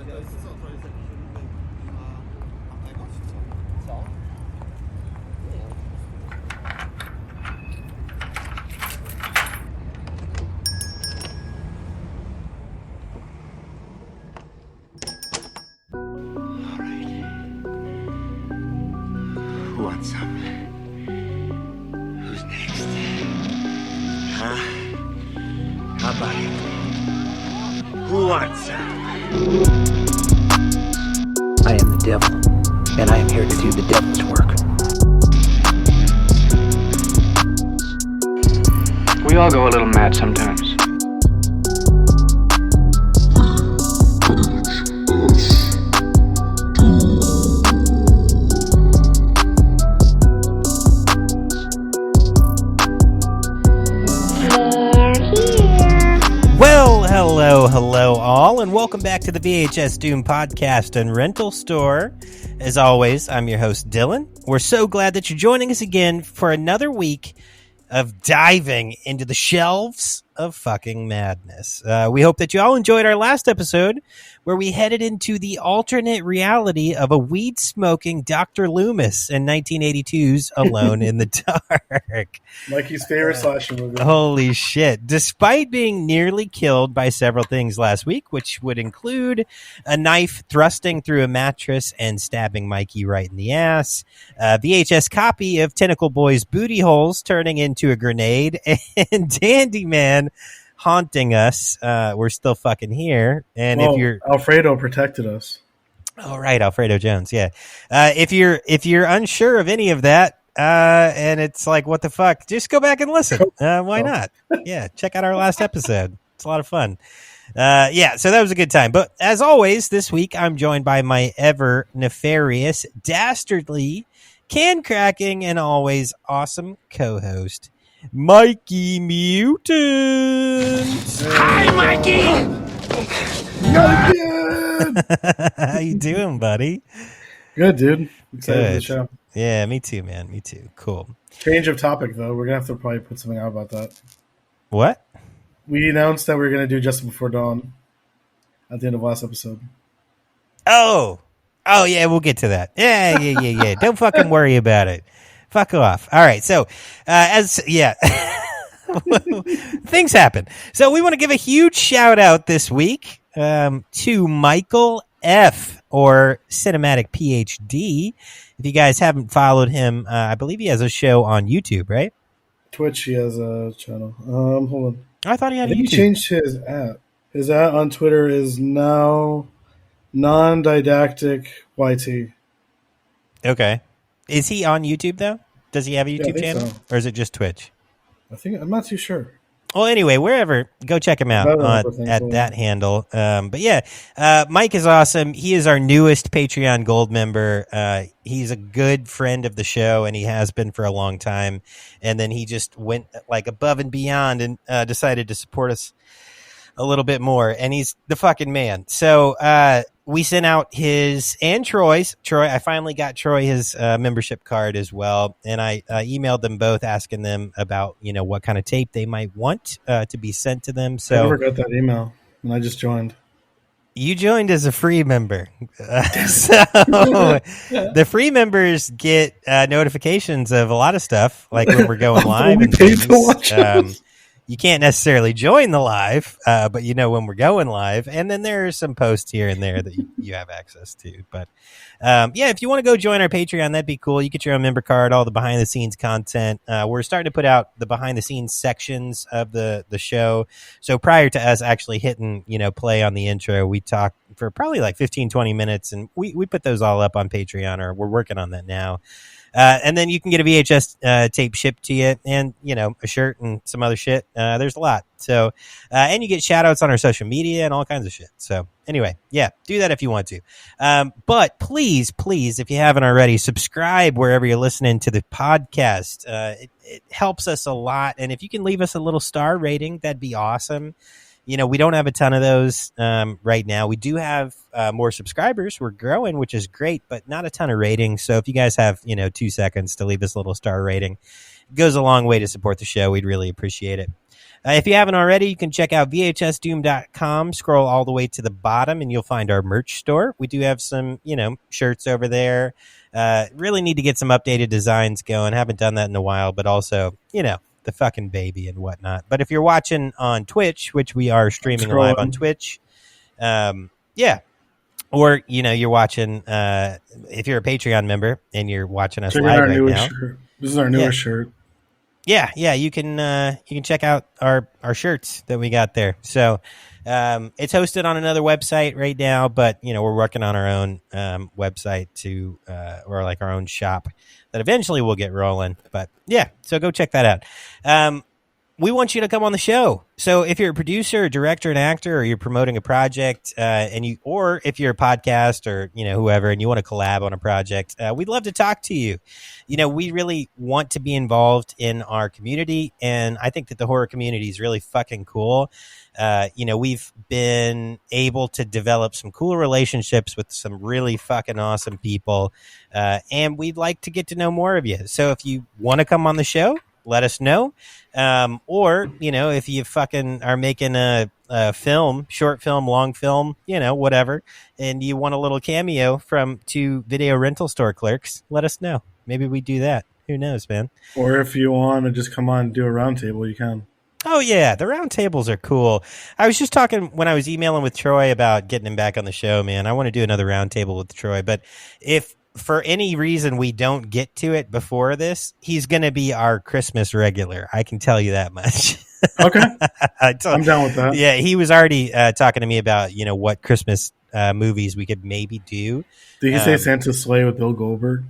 What's up? Who's next? Huh? How about it? Who wants some? I am the devil, and I am here to do the devil's work. We all go a little mad sometimes. Hello all, and welcome back to the VHS Doom podcast and rental store. As always, I'm your host, Dylan. We're so glad that you're joining us again for another week of diving into the shelves of fucking madness. We hope that you all enjoyed our last episode where we headed into the alternate reality of a weed-smoking Dr. Loomis in 1982's Alone in the Dark. Mikey's favorite slasher movie. Holy shit. Despite being nearly killed by several things last week, which would include a knife thrusting through a mattress and stabbing Mikey right in the ass, a VHS copy of Tentacle Boy's booty holes turning into a grenade, and Dandy Man haunting us, we're still fucking here. And if you're Alfredo protected us. Oh, right, Alfredo Jones, yeah. If you're unsure of any of that, and it's like, what the fuck, just go back and listen. Why not? Yeah, check out our last episode. It's a lot of fun. Yeah, so that was a good time. But as always, this week I'm joined by my ever nefarious, dastardly, can-cracking, and always awesome co-host, Mikey Mutant. Hi, Mikey! How you doing, buddy? Good, dude. Excited for the Good. show. Yeah, me too, man. Me too. Cool. Change of topic, though. We're going to have to probably put something out about that. What? We announced that we were going to do Just Before Dawn at the end of last episode. Oh, yeah, we'll get to that. Yeah. Don't fucking worry about it. Fuck off. All right, so, things happen. So we want to give a huge shout out this week to Michael F., or Cinematic PhD. If you guys haven't followed him, I believe he has a show on YouTube, right? Twitch, he has a channel. Hold on. I thought he had I a think YouTube. he changed his at. His at on Twitter is now non-didactic YT. Okay. Is he on YouTube, though? Does he have a YouTube channel? So. Or is it just Twitch? I'm not too sure. Well, anyway, wherever, go check him out at that handle. But yeah, Mike is awesome. He is our newest Patreon Gold member. He's a good friend of the show, and he has been for a long time. And then he just went like above and beyond and decided to support us a little bit more. And he's the fucking man. So we sent out his and Troy's. I finally got Troy his membership card as well, and I emailed them both asking them about what kind of tape they might want to be sent to them. So I never got that email, and I just joined. You joined as a free member, so the free members get notifications of a lot of stuff, like when we're going live and things. You can't necessarily join the live, but when we're going live. And then there are some posts here and there that you have access to. But if you want to go join our Patreon, that'd be cool. You get your own member card, all the behind-the-scenes content. We're starting to put out the behind-the-scenes sections of the show. So prior to us actually hitting, play on the intro, we talk for probably like 15, 20 minutes. And we put those all up on Patreon, or we're working on that now. And then you can get a VHS tape shipped to you, and a shirt and some other shit. There's a lot. So and you get shout outs on our social media and all kinds of shit. So anyway, yeah, do that if you want to. But please, if you haven't already, subscribe wherever you're listening to the podcast. It helps us a lot, and if you can leave us a little star rating, that'd be awesome. We don't have a ton of those right now. We do have more subscribers. We're growing, which is great, but not a ton of ratings. So if you guys have, 2 seconds to leave us a little star rating, it goes a long way to support the show. We'd really appreciate it. If you haven't already, you can check out vhsdoom.com, scroll all the way to the bottom, and you'll find our merch store. We do have some, shirts over there. Really need to get some updated designs going. Haven't done that in a while, but also, the fucking baby and whatnot. But if you're watching on Twitch, which we are streaming live on Twitch, yeah. Or, you're watching, if you're a Patreon member and you're watching us live right now. Shirt. This is our newest shirt. Yeah, you can check out our shirts that we got there. So it's hosted on another website right now, but we're working on our own website or like our own shop that eventually we'll get rolling. But yeah, so go check that out. We want you to come on the show. So if you're a producer, a director, an actor, or you're promoting a project, or if you're a podcast or whoever, and you want to collab on a project, we'd love to talk to you. We really want to be involved in our community, and I think that the horror community is really fucking cool. We've been able to develop some cool relationships with some really fucking awesome people, and we'd like to get to know more of you. So if you want to come on the show, let us know. Or, if you fucking are making a film, short film, long film, whatever, and you want a little cameo from 2 video rental store clerks, let us know. Maybe we do that. Who knows, man? Or if you want to just come on and do a roundtable, you can. Oh, yeah. The roundtables are cool. I was just talking when I was emailing with Troy about getting him back on the show, man. I want to do another roundtable with Troy. But if for any reason we don't get to it before this, he's going to be our Christmas regular. I can tell you that much. Okay. I'm down with that. Yeah, he was already talking to me about, what Christmas movies we could maybe do. Did he say Santa's Sleigh with Bill Goldberg?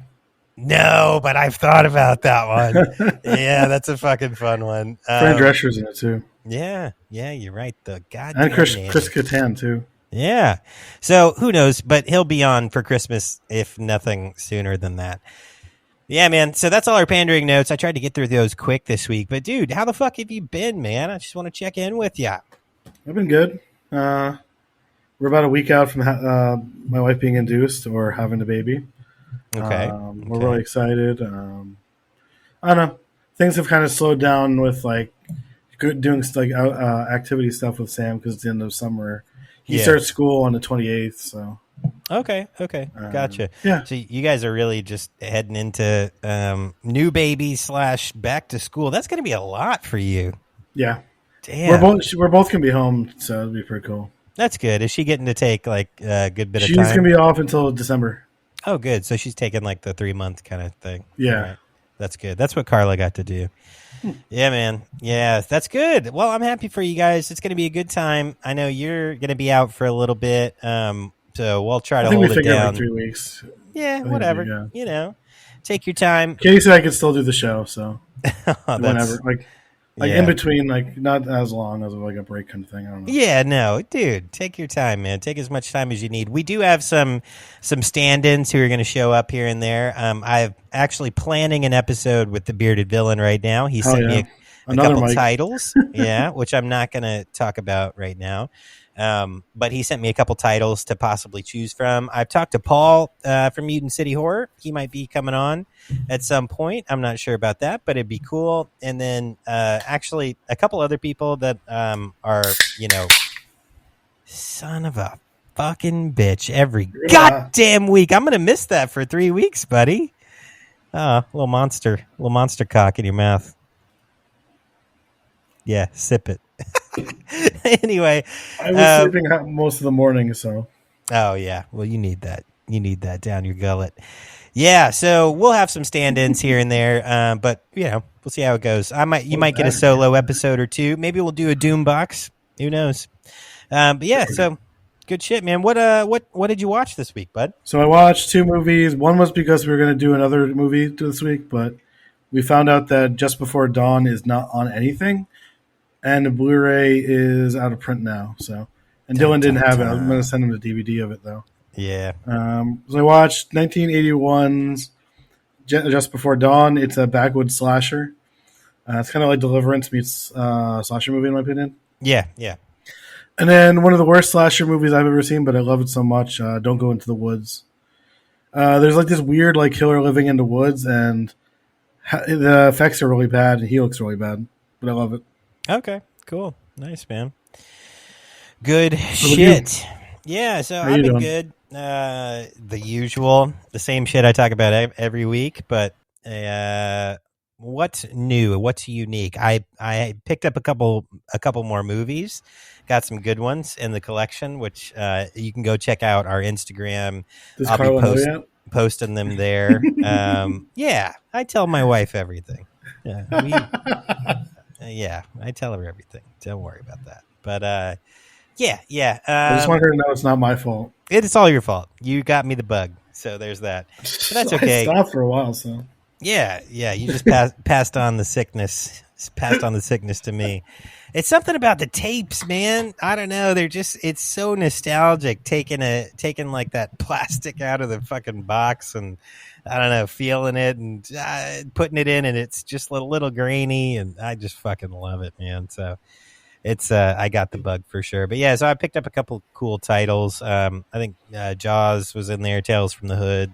No, but I've thought about that one. Yeah, that's a fucking fun one. Fran Drescher's in it, too. Yeah, you're right. The goddamn and Chris Kattan, too. Yeah. So who knows, but he'll be on for Christmas, if nothing sooner than that. Yeah, man. So that's all our pandering notes. I tried to get through those quick this week, but dude, how the fuck have you been, man? I just want to check in with you. I've been good. We're about a week out from my wife being induced or having a baby. Okay. We're really excited. I don't know. Things have kind of slowed down with doing activity stuff with Sam because it's the end of summer. He starts school on the 28th, so. Okay, gotcha. Yeah. So you guys are really just heading into new baby / back to school. That's going to be a lot for you. Yeah. Damn. We're both going to be home, so it'll be pretty cool. That's good. Is she getting to take a good bit of time? She's going to be off until December. Oh, good. So she's taking the 3-month kind of thing. Yeah. Right. That's good. That's what Carla got to do. Yeah, man. Yeah, that's good. Well, I'm happy for you guys. It's going to be a good time. I know you're going to be out for a little bit, so we'll try to hold it down. 3 weeks. Yeah, whatever. Take your time. Katie said I could still do the show, so whenever. In between, not as long as a break kind of thing. I don't know. Yeah, no, dude, take your time, man. Take as much time as you need. We do have some stand-ins who are going to show up here and there. I'm actually planning an episode with the bearded villain right now. He sent me a couple titles, which I'm not going to talk about right now. But he sent me a couple titles to possibly choose from. I've talked to Paul from Mutant City Horror. He might be coming on at some point. I'm not sure about that, but it'd be cool. And then actually a couple other people that are, son of a fucking bitch every goddamn week. I'm going to miss that for 3 weeks, buddy. Little monster cock in your mouth. Yeah, sip it. Anyway, I was sleeping most of the morning, so. Oh yeah, well you need that. You need that down your gullet. Yeah, so we'll have some stand-ins here and there, but we'll see how it goes. You might get a solo episode or two. Maybe we'll do a Doom box. Who knows? But yeah, so good shit, man. What did you watch this week, bud? So I watched 2 movies. One was because we were going to do another movie this week, but we found out that Just Before Dawn is not on anything. And the Blu-ray is out of print now. And Dylan didn't have it. I'm going to send him the DVD of it, though. Yeah. So I watched 1981's Just Before Dawn. It's a backwoods slasher. It's kind of like Deliverance meets slasher movie, in my opinion. Yeah. And then one of the worst slasher movies I've ever seen, but I love it so much, Don't Go Into the Woods. There's this weird killer living in the woods, and the effects are really bad, and he looks really bad. But I love it. Okay, Cool. Nice, man. Good about shit. Yeah, so How I've you been doing? good. The usual, the same shit I talk about every week, but what's new? What's unique? I picked up a couple more movies. Got some good ones in the collection, which you can go check out our Instagram. Does I'll be Carla know yet? posting them there. Yeah, I tell my wife everything. Yeah, yeah, I tell her everything. Don't worry about that. But yeah. I just want her to know it's not my fault. It's all your fault. You got me the bug, so there's that. But that's okay. I stopped for a while, so Yeah. You just passed on the sickness. Passed on the sickness to me. It's something about the tapes, man. I don't know. It's so nostalgic. Taking like that plastic out of the fucking box and I don't know, feeling it and putting it in, and it's just a little grainy, and I just fucking love it, man. So. It's I got the bug for sure, but yeah. So I picked up a couple cool titles. I think Jaws was in there, Tales from the Hood,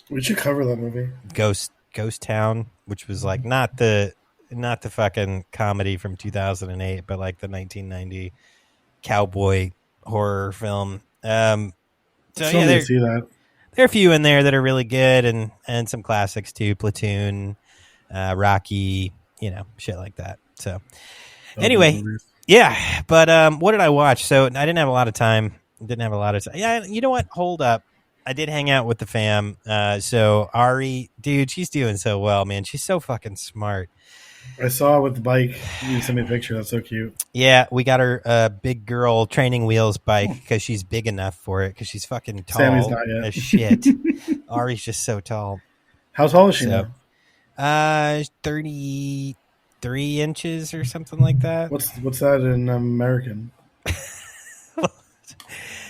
we should cover that movie. Ghost Town, which was like not the fucking comedy from 2008, but like the 1990 cowboy horror film. So Still yeah, need to see that. there are a few in there that are really good, and some classics too, Platoon, Rocky, shit like that. So. Anyway, yeah, but what did I watch? So I didn't have a lot of time. Yeah, you know what? Hold up. I did hang out with the fam. So Ari, dude, she's doing so well, man. She's so fucking smart. I saw it with the bike. You sent me a picture. That's so cute. Yeah, we got her a big girl training wheels bike because she's big enough for it because she's fucking tall Sammy's not yet. as shit. Ari's just so tall. How tall is she now? 33 inches or something like that. What's that in American?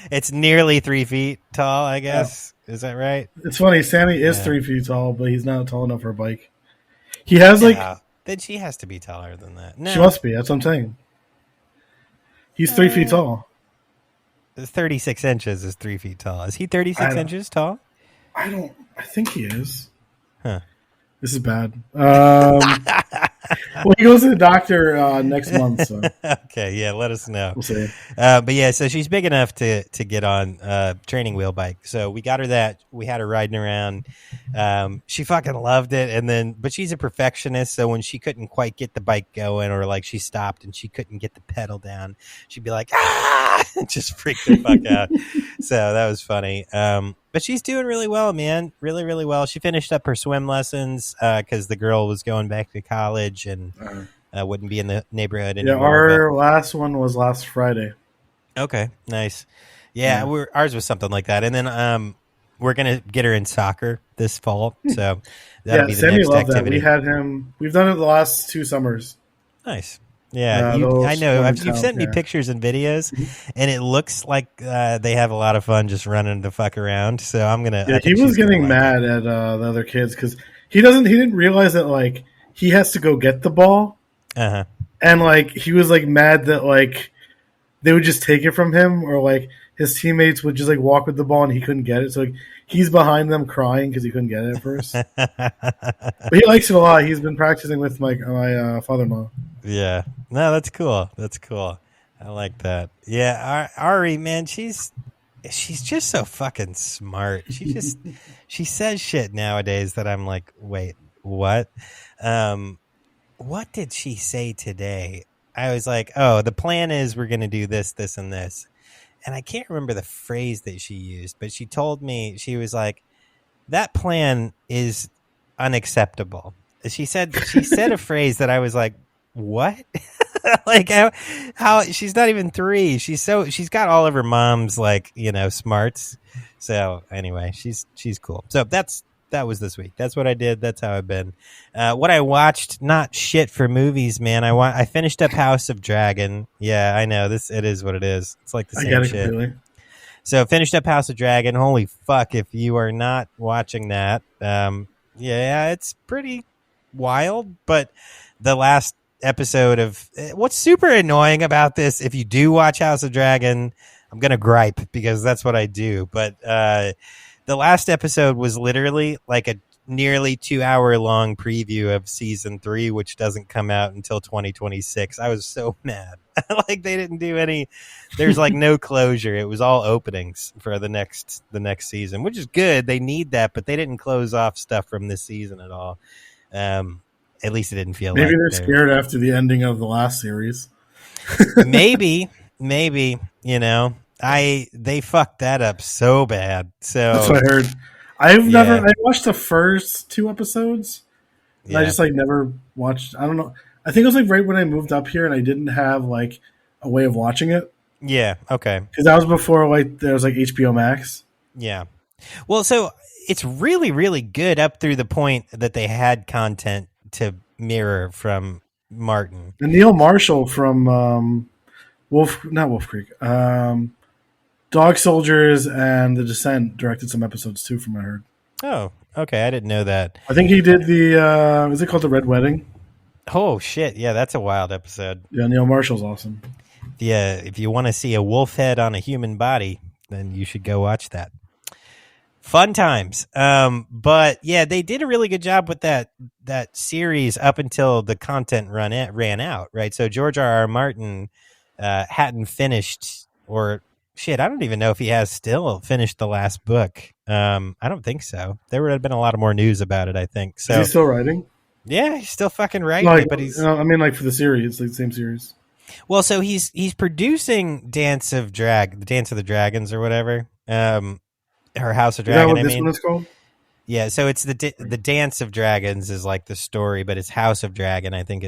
It's nearly 3 feet tall, I guess. Yeah. Is that right? It's funny. Sammy is 3 feet tall, but he's not tall enough for a bike. He has then she has to be taller than that. No. She must be. That's what I'm saying. He's 3 feet tall. 36 inches is 3 feet tall. Is he 36 inches tall? I think he is. Huh. This is bad. Well, he goes to the doctor next month. So. Okay, yeah, let us know. We'll see. But yeah, so she's big enough to get on training wheel bike. So we got her that. We had her riding around. She fucking loved it. But she's a perfectionist. So when she couldn't quite get the bike going, or like she stopped and she couldn't get the pedal down, she'd be like, ah, just freak the fuck out. So that was funny. But she's doing really well, man. Really, really well. She finished up her swim lessons because the girl was going back to college and wouldn't be in the neighborhood anymore. Yeah, our last one was last Friday. Okay, nice. Yeah, ours was something like that. And then we're going to get her in soccer this fall. So that'll be the Sammy next loved activity. That. We had him. We've done it the last 2 summers. Nice. Yeah, I know. You've sent me pictures and videos, and it looks like they have a lot of fun just running the fuck around. So I'm gonna. Yeah, he was getting mad at the other kids because he didn't realize that like he has to go get the ball, and like he was like mad that like they would just take it from him, or like his teammates would just like walk with the ball and he couldn't get it. So like he's behind them crying because he couldn't get it at first. But he likes it a lot. He's been practicing with my father-in-law. Yeah. No, that's cool. That's cool. I like that. Yeah, Ari, man, she's just so fucking smart. She says shit nowadays that I'm like, wait, what? What did she say today? I was like, oh, the plan is we're going to do this, this, and this. And I can't remember the phrase that she used, but she told me, she was like, that plan is unacceptable. She said a phrase that I was like, what? Like how she's not even 3. She's got all of her mom's like, smarts. So anyway, she's cool. So that was this week. That's what I did. That's how I've been. What I watched, not shit for movies, man. I finished up House of Dragon. Yeah, I know it is what it is. It's like the same shit. Completely. So finished up House of Dragon. Holy fuck! If you are not watching that, yeah, it's pretty wild. But the last episode of what's super annoying about this, if you do watch House of Dragon, I'm gonna gripe because that's what I do. But the last episode was literally like nearly 2-hour long preview of season 3, which doesn't come out until 2026. I was so mad. Like they didn't do any. There's like no closure. It was all openings for the next season, which is good. They need that, but they didn't close off stuff from this season at all. At least it didn't feel Maybe like they're scared after the ending of the last series. maybe, you know, they fucked that up so bad. So That's what I heard. I watched the first 2 episodes, and I just like never watched. I don't know. I think it was like right when I moved up here, and I didn't have like a way of watching it. Yeah. Okay. Because that was before like there was like HBO Max. Yeah. Well, so it's really, really good up through the point that they had content to mirror from Martin. And Neil Marshall from not Wolf Creek, Dog Soldiers and The Descent directed some episodes too, from what I heard. Oh, okay. I didn't know that. I think he did the is it called The Red Wedding? Oh shit! Yeah, that's a wild episode. Yeah, Neil Marshall's awesome. Yeah, if you want to see a wolf head on a human body, then you should go watch that. Fun times. But yeah, they did a really good job with that series up until the content ran out, right? So George R.R. Martin hadn't finished, or shit, I don't even know if he has still finished the last book. I don't think so. There would have been a lot of more news about it, I think. So is he still writing? Yeah, he's still fucking writing, like, but he's. I mean, like for the series, like the same series. Well, so he's producing Dance of the Dragons or whatever. Her House of Dragon. Is that what this one is called? Yeah, so it's the Dance of Dragons is like the story, but it's House of Dragon. I think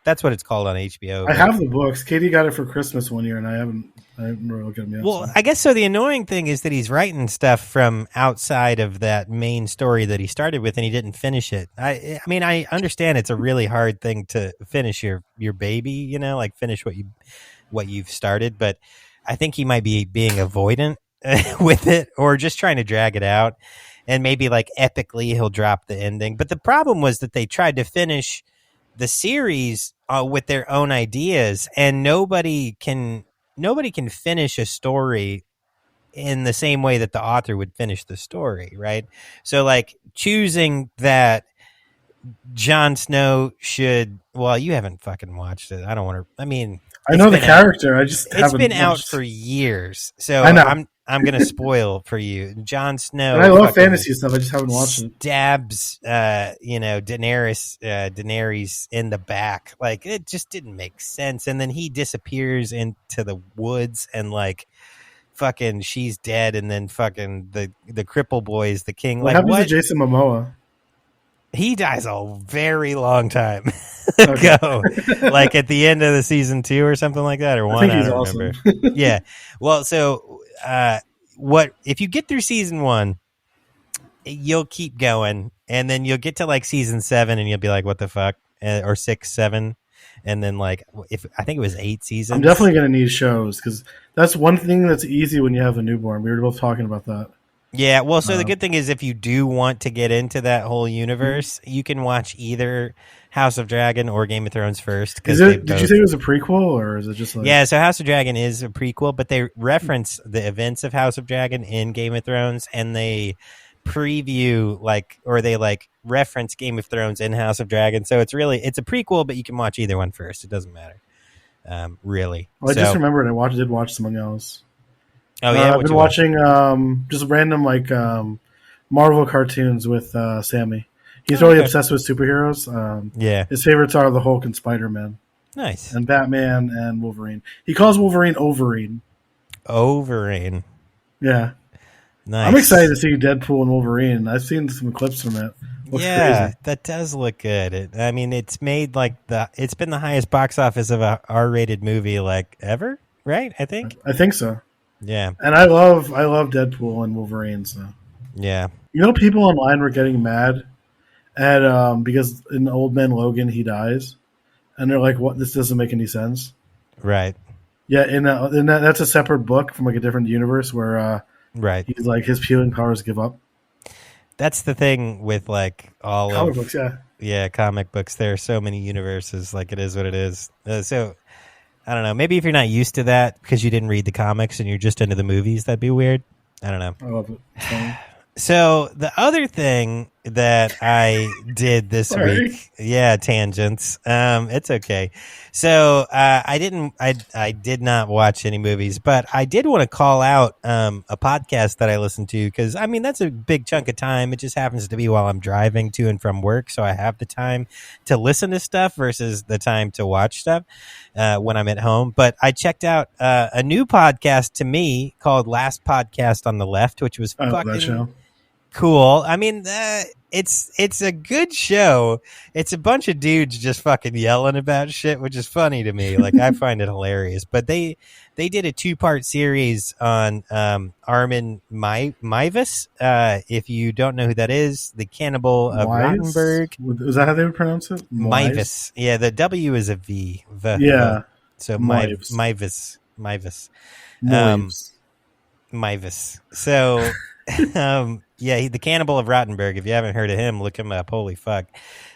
that's what it's called on HBO. I have the books. Katie got it for Christmas one year, and I haven't really looked at them yet. Well, so. I guess so. The annoying thing is that he's writing stuff from outside of that main story that he started with, and he didn't finish it. I mean, I understand it's a really hard thing to finish your baby, you know, like finish what you've started, but I think he might be being avoidant with it, or just trying to drag it out. And maybe like epically he'll drop the ending. But the problem was that they tried to finish the series with their own ideas, and nobody can finish a story in the same way that the author would finish the story, right? So like choosing that Jon Snow should, well, you haven't fucking watched it. I don't want to, I mean, I know the character. I just it's been out for years. So I know. I'm going to spoil for you. Jon Snow. And I love fantasy stuff. I just haven't watched it. Stabs, Daenerys in the back. Like, it just didn't make sense. And then he disappears into the woods, and like, fucking, she's dead. And then fucking the cripple boy is the king. What like, happens to Jason Momoa? He dies a very long time ago, like at the end of the season 2 or something like that, or 1. I don't remember. Yeah. Well, so what if you get through season 1, you'll keep going, and then you'll get to like season 7, and you'll be like, "What the fuck?" Or 6, 7, and then like if I think it was 8 seasons. I'm definitely gonna need shows, because that's one thing that's easy when you have a newborn. We were both talking about that. Yeah, well, so the good thing is if you do want to get into that whole universe, you can watch either House of Dragon or Game of Thrones first. Did you say it was a prequel, or is it just like... Yeah, so House of Dragon is a prequel, but they reference the events of House of Dragon in Game of Thrones, and they preview they reference Game of Thrones in House of Dragon. So it's a prequel, but you can watch either one first. It doesn't matter, really. Well, I just remembered I did watch something else. Oh yeah, I've been watching just random Marvel cartoons with Sammy. He's really obsessed with superheroes. Yeah, his favorites are the Hulk and Spider-Man. Nice. And Batman and Wolverine. He calls Wolverine Overeem. Overeem. Yeah. Nice. I'm excited to see Deadpool and Wolverine. I've seen some clips from it. Looks crazy. That does look good. It's made it's been the highest box office of a R-rated movie ever, right? I think so. Yeah. And I love Deadpool and Wolverine, so. Yeah. You know, people online were getting mad at because in Old Man Logan he dies, and they're like, "What? This doesn't make any sense." Right. Yeah, that's a separate book from a different universe where right. He's his healing powers give up. That's the thing with all comic books, yeah. Yeah, comic books. There are so many universes. It is what it is. So I don't know. Maybe if you're not used to that because you didn't read the comics and you're just into the movies, that'd be weird. I don't know. I love it. So the other thing that I did this Sorry. week. Yeah, tangents. It's okay. So I did not watch any movies, but I did want to call out a podcast that I listened to because I mean that's a big chunk of time. It just happens to be while I'm driving to and from work, so I have the time to listen to stuff versus the time to watch stuff when I'm at home. But I checked out a new podcast to me called Last Podcast on the Left, which was That fucking show. cool. I mean, it's a good show. It's a bunch of dudes just fucking yelling about shit, which is funny to me. Like I find it hilarious. But they did a 2-part series on Armin Meiwes. If you don't know who that is, the cannibal of Rottenburg. Is that how they would pronounce it? Meiwes. Yeah, the W is a V. Yeah. So Meiwes. Meiwes. Meiwes. So, yeah, the Cannibal of Rottenburg. If you haven't heard of him, look him up. Holy fuck!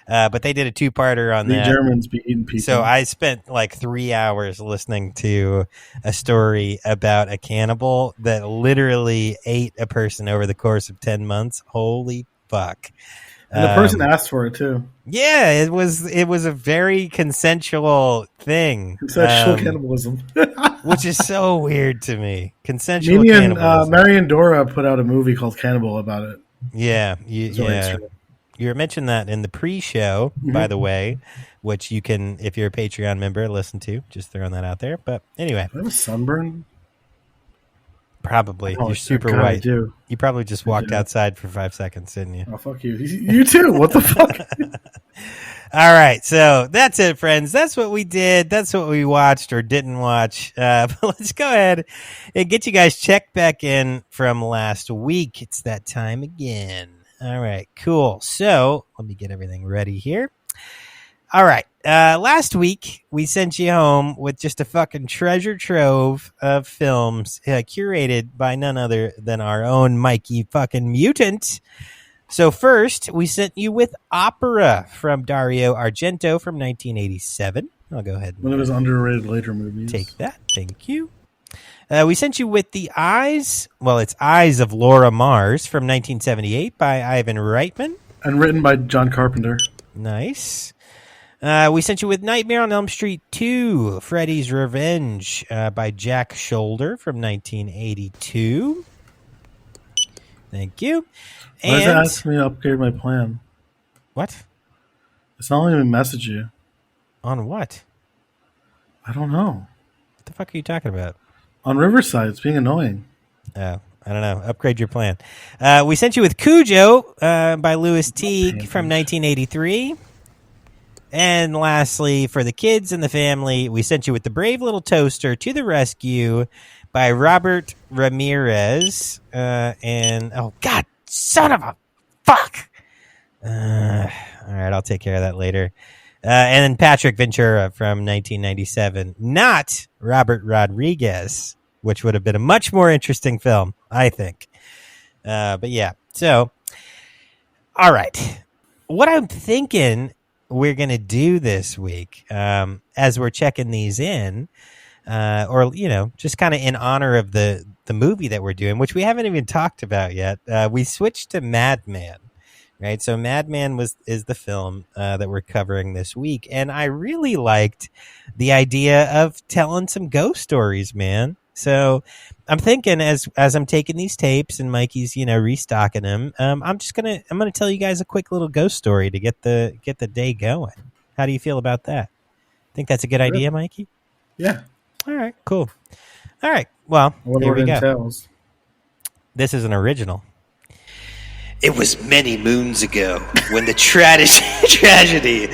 But they did a 2-parter on The that. Germans be eating people. So I spent like 3 hours listening to a story about a cannibal that literally ate a person over the course of 10 months. Holy fuck! And the person asked for it too. Yeah, it was a very consensual thing. Consensual cannibalism. Which is so weird to me. Consensual Mimi and cannibalism. Marion Dora put out a movie called Cannibal about it. Yeah, Really you mentioned that in the pre-show, by the way, which you can, if you're a Patreon member, listen to. Just throwing that out there. But anyway, Do I have a sunburn? probably Oh, you're super God, I white. do. You probably just walked do. outside for 5 seconds, didn't you? Oh, fuck you. You too. What the fuck? All right, so that's it, friends. That's what we did. That's what we watched or didn't watch. But let's go ahead and get you guys checked back in from last week. It's that time again. All right, cool. So let me get everything ready here. All right. Last week, we sent you home with just a fucking treasure trove of films curated by none other than our own Mikey fucking Mutant. So first, we sent you with Opera from Dario Argento from 1987. I'll go ahead One of his underrated later movies. take that. Thank you. We sent you with The Eyes. Well, it's Eyes of Laura Mars from 1978 by Ivan Reitman. And written by John Carpenter. Nice. We sent you with Nightmare on Elm Street 2, Freddy's Revenge by Jack Shoulder from 1982. Thank you. Why does it ask me to upgrade my plan? What? It's not letting me message you. On what? I don't know. What the fuck are you talking about? On Riverside, it's being annoying. Oh, I don't know. Upgrade your plan. We sent you with Cujo by Louis Teague from 1983. And lastly, for the kids and the family, we sent you with The Brave Little Toaster to the Rescue by Robert Ramirez. And, oh, God, son of a fuck. All right, I'll take care of that later. And then Patrick Ventura from 1997. Not Robert Rodriguez, which would have been a much more interesting film, I think. But yeah, so, all right. What I'm thinking we're going to do this week, as we're checking these in, or, you know, just kind of in honor of the movie that we're doing, which we haven't even talked about yet, we switched to Madman, right? So Madman is the film that we're covering this week, and I really liked the idea of telling some ghost stories, man. So I'm thinking as I'm taking these tapes and Mikey's, you know, restocking them, I'm gonna tell you guys a quick little ghost story to get the day going. How do you feel about that? Think that's a good idea, Mikey? Yeah. All right, cool. All right, well, here we go. Entails. This is an original. It was many moons ago when the tragedy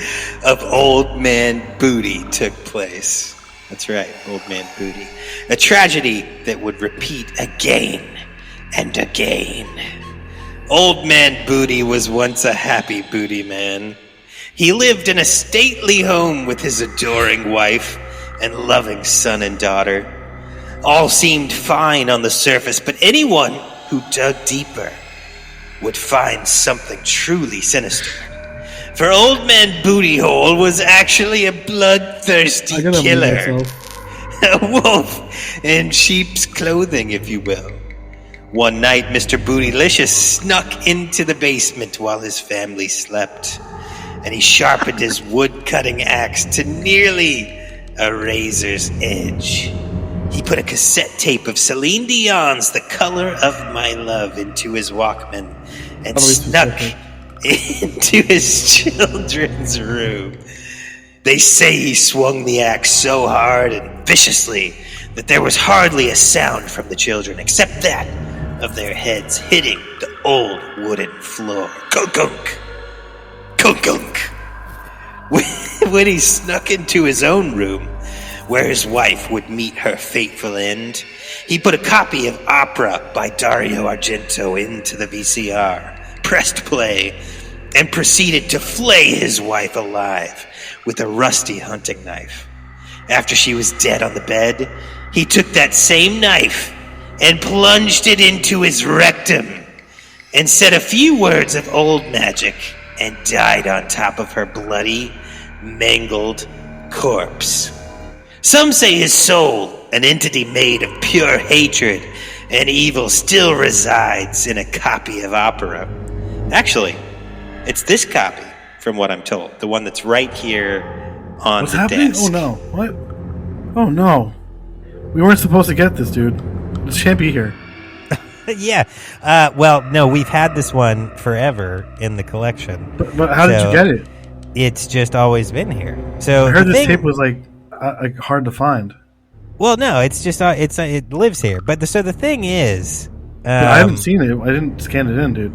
of Old Man Booty took place. That's right, Old Man Booty. A tragedy that would repeat again and again. Old Man Booty was once a happy booty man. He lived in a stately home with his adoring wife and loving son and daughter. All seemed fine on the surface, but anyone who dug deeper would find something truly sinister. For Old Man Booty Hole was actually a bloodthirsty killer. A wolf in sheep's clothing, if you will. One night, Mr. Bootylicious snuck into the basement while his family slept, and he sharpened his wood-cutting axe to nearly a razor's edge. He put a cassette tape of Celine Dion's The Color of My Love into his Walkman and snuck into his children's room. They say he swung the axe so hard and viciously that there was hardly a sound from the children except that of their heads hitting the old wooden floor. Gunk-gunk! Gunk-gunk! When he snuck into his own room, where his wife would meet her fateful end, he put a copy of Opera by Dario Argento into the VCR, pressed play, and proceeded to flay his wife alive with a rusty hunting knife. After she was dead on the bed, he took that same knife and plunged it into his rectum and said a few words of old magic and died on top of her bloody, mangled corpse. Some say his soul, an entity made of pure hatred and evil, still resides in a copy of Opera. Actually, it's this copy, from what I'm told, the one that's right here on What's the happening? desk. Oh no! What? Oh no! We weren't supposed to get this, dude. This can't be here. Yeah. Well, no, we've had this one forever in the collection. But how did you get it? It's just always been here. So I heard this tape was like hard to find. Well, no, it's just it lives here. But the thing is, I haven't seen it. I didn't scan it in, dude.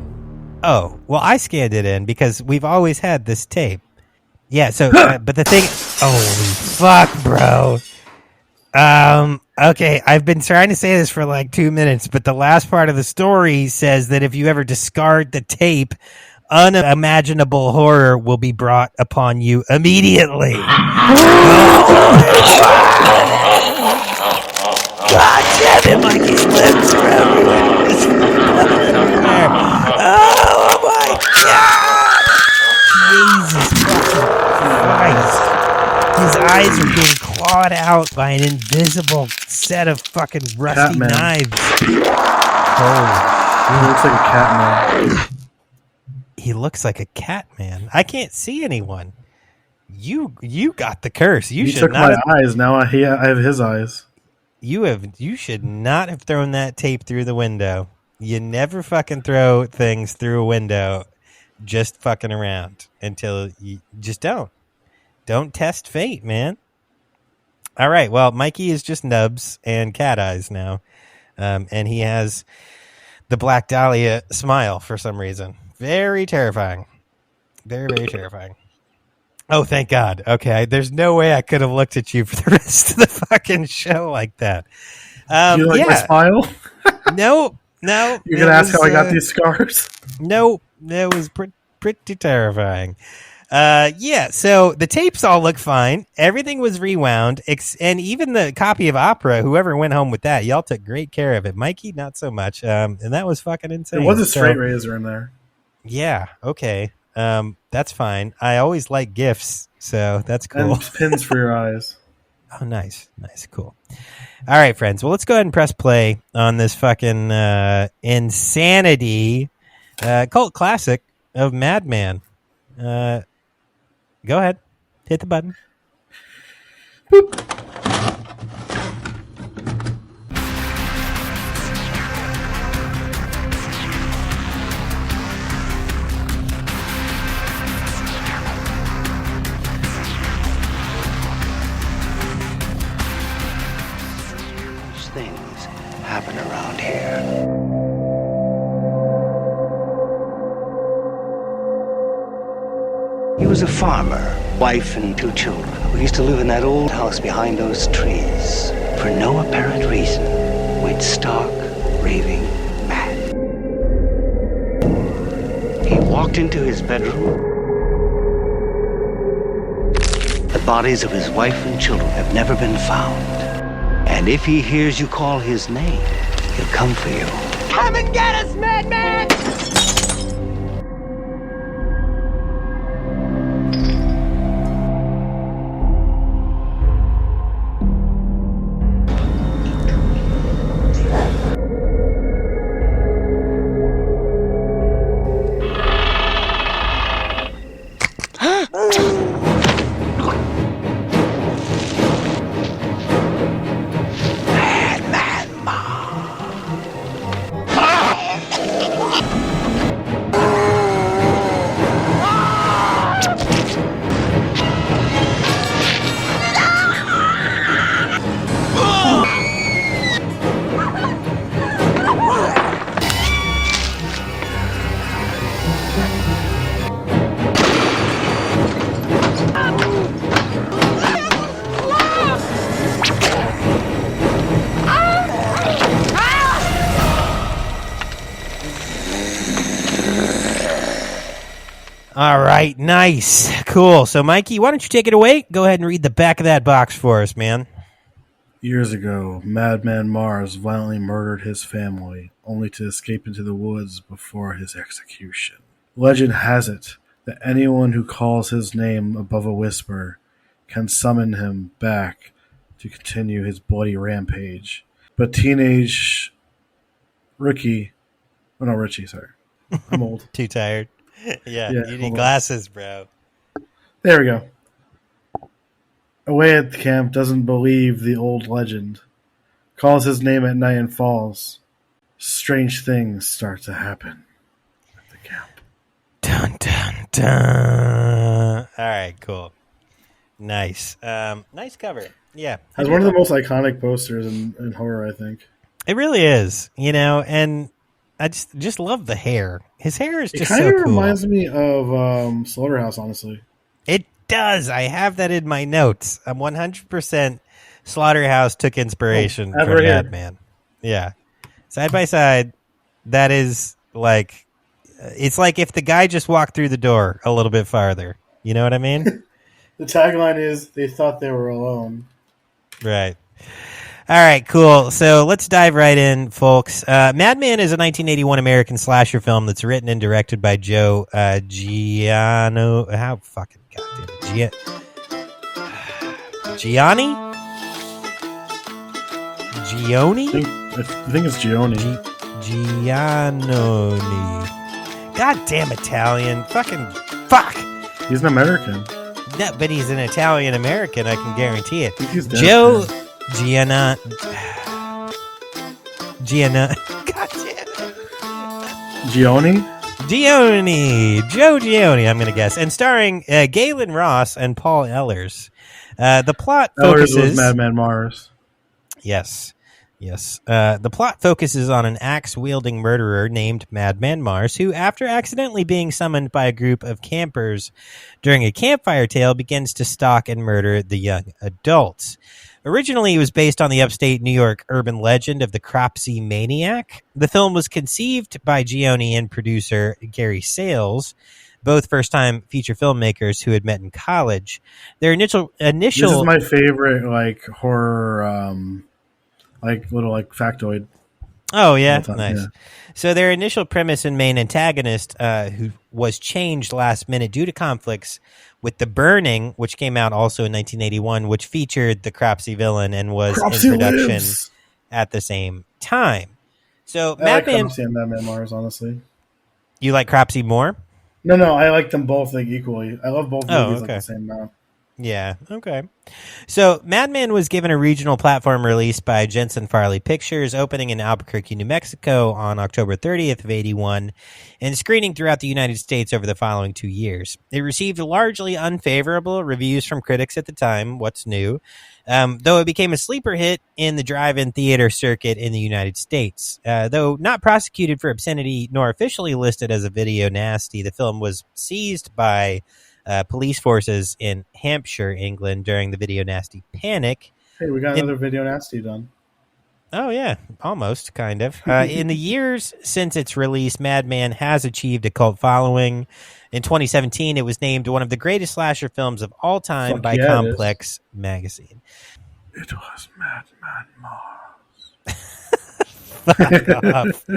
Oh, well, I scanned it in because we've always had this tape. Yeah. So, but the thing, holy fuck, bro. Okay, I've been trying to say this for like 2 minutes, but the last part of the story says that if you ever discard the tape, unimaginable horror will be brought upon you immediately. God damn it, Mikey's lips are everywhere. Oh my God! Jesus fucking Christ. His eyes are being clawed out by an invisible set of fucking rusty Catman. knives. He looks like a cat man. He looks like a cat man. I can't see anyone. You got the curse. You should took not my eyes. Now I have his eyes. You should not have thrown that tape through the window. You never fucking throw things through a window just fucking around until you just don't. Don't test fate, man. All right. Well, Mikey is just nubs and cat eyes now. And he has the Black Dahlia smile for some reason. Very terrifying. Very, very terrifying. Oh, thank God. Okay. There's no way I could have looked at you for the rest of the fucking show like that. Do you like my smile? No. You're going to ask how I got these scars? No. It was pretty terrifying. Yeah, so the tapes all look fine. Everything was rewound, and even the copy of Opera, whoever went home with that, y'all took great care of it. Mikey, not so much. And that was fucking insane. There was a straight razor in there. Yeah, okay. That's fine. I always like gifts, so that's cool. And pins for your eyes. Oh, nice, cool. All right, friends. Well, let's go ahead and press play on this fucking insanity cult classic of Madman. Go ahead. Hit the button. Boop. Strange things happen around here. He was a farmer, wife and 2 children, who used to live in that old house behind those trees. For no apparent reason, went stark, raving mad. He walked into his bedroom. The bodies of his wife and children have never been found. And if he hears you call his name, he'll come for you. Come and get us, Madman! All right, nice. Cool. So, Mikey, why don't you take it away? Go ahead and read the back of that box for us, man. Years ago, Madman Mars violently murdered his family, only to escape into the woods before his execution. Legend has it that anyone who calls his name above a whisper can summon him back to continue his bloody rampage. But teenage Richie, sorry. I'm old. Too tired. Yeah, you need hold on. glasses, bro. There we go. Away at the camp, doesn't believe the old legend. Calls his name at night and falls. Strange things start to happen at the camp. Dun, dun, dun. All right, cool. Nice. Nice cover. Yeah. Has one of the most iconic posters in horror, I think. It really is, and I just love the hair. His hair is just so cool. It kind of reminds me of Slaughterhouse, honestly. It does. I have that in my notes. I'm 100% Slaughterhouse took inspiration from Madman. Yeah. Side by side, that is like, it's like if the guy just walked through the door a little bit farther. You know what I mean? The tagline is, they thought they were alone. Right. All right, cool. So let's dive right in, folks. Madman is a 1981 American slasher film that's written and directed by Joe Giannone. How fucking goddamn it. Gianni? Giannone? I think it's Giannone. Giannone. Goddamn Italian. Fucking fuck. He's an American. No, but he's an Italian American, I can guarantee it. He's Joe Giannone. God damn it. Joe Giannone, I'm going to guess. And starring Galen Ross and Paul Ehlers. The plot focuses... Ehlers was Madman Mars. Yes. The plot focuses on an axe-wielding murderer named Madman Mars, who, after accidentally being summoned by a group of campers during a campfire tale, begins to stalk and murder the young adults. Originally, it was based on the upstate New York urban legend of the Cropsey Maniac. The film was conceived by Giannone and producer Gary Sales, both first-time feature filmmakers who had met in college. Their initial. This is my favorite, horror, little factoid. Oh yeah, nice. Yeah. So their initial premise and main antagonist, who was changed last minute due to conflicts with The Burning, which came out also in 1981, which featured the Cropsey villain and was in production at the same time. So I like Cropsey and Madman Mars, honestly. You like Cropsey more? No, I like them both equally. I love both movies the same amount. Yeah, okay. So Madman was given a regional platform release by Jensen Farley Pictures, opening in Albuquerque, New Mexico on October 30th of 81, and screening throughout the United States over the following 2 years. It received largely unfavorable reviews from critics at the time, what's new, though it became a sleeper hit in the drive-in theater circuit in the United States. Though not prosecuted for obscenity nor officially listed as a video nasty, the film was seized by police forces in Hampshire, England, during the Video Nasty Panic. Hey, we got another Video Nasty done. Oh, yeah. Almost, kind of. In the years since its release, Madman has achieved a cult following. In 2017, it was named one of the greatest slasher films of all time by Complex Magazine. It was Madman Mars. Fuck off.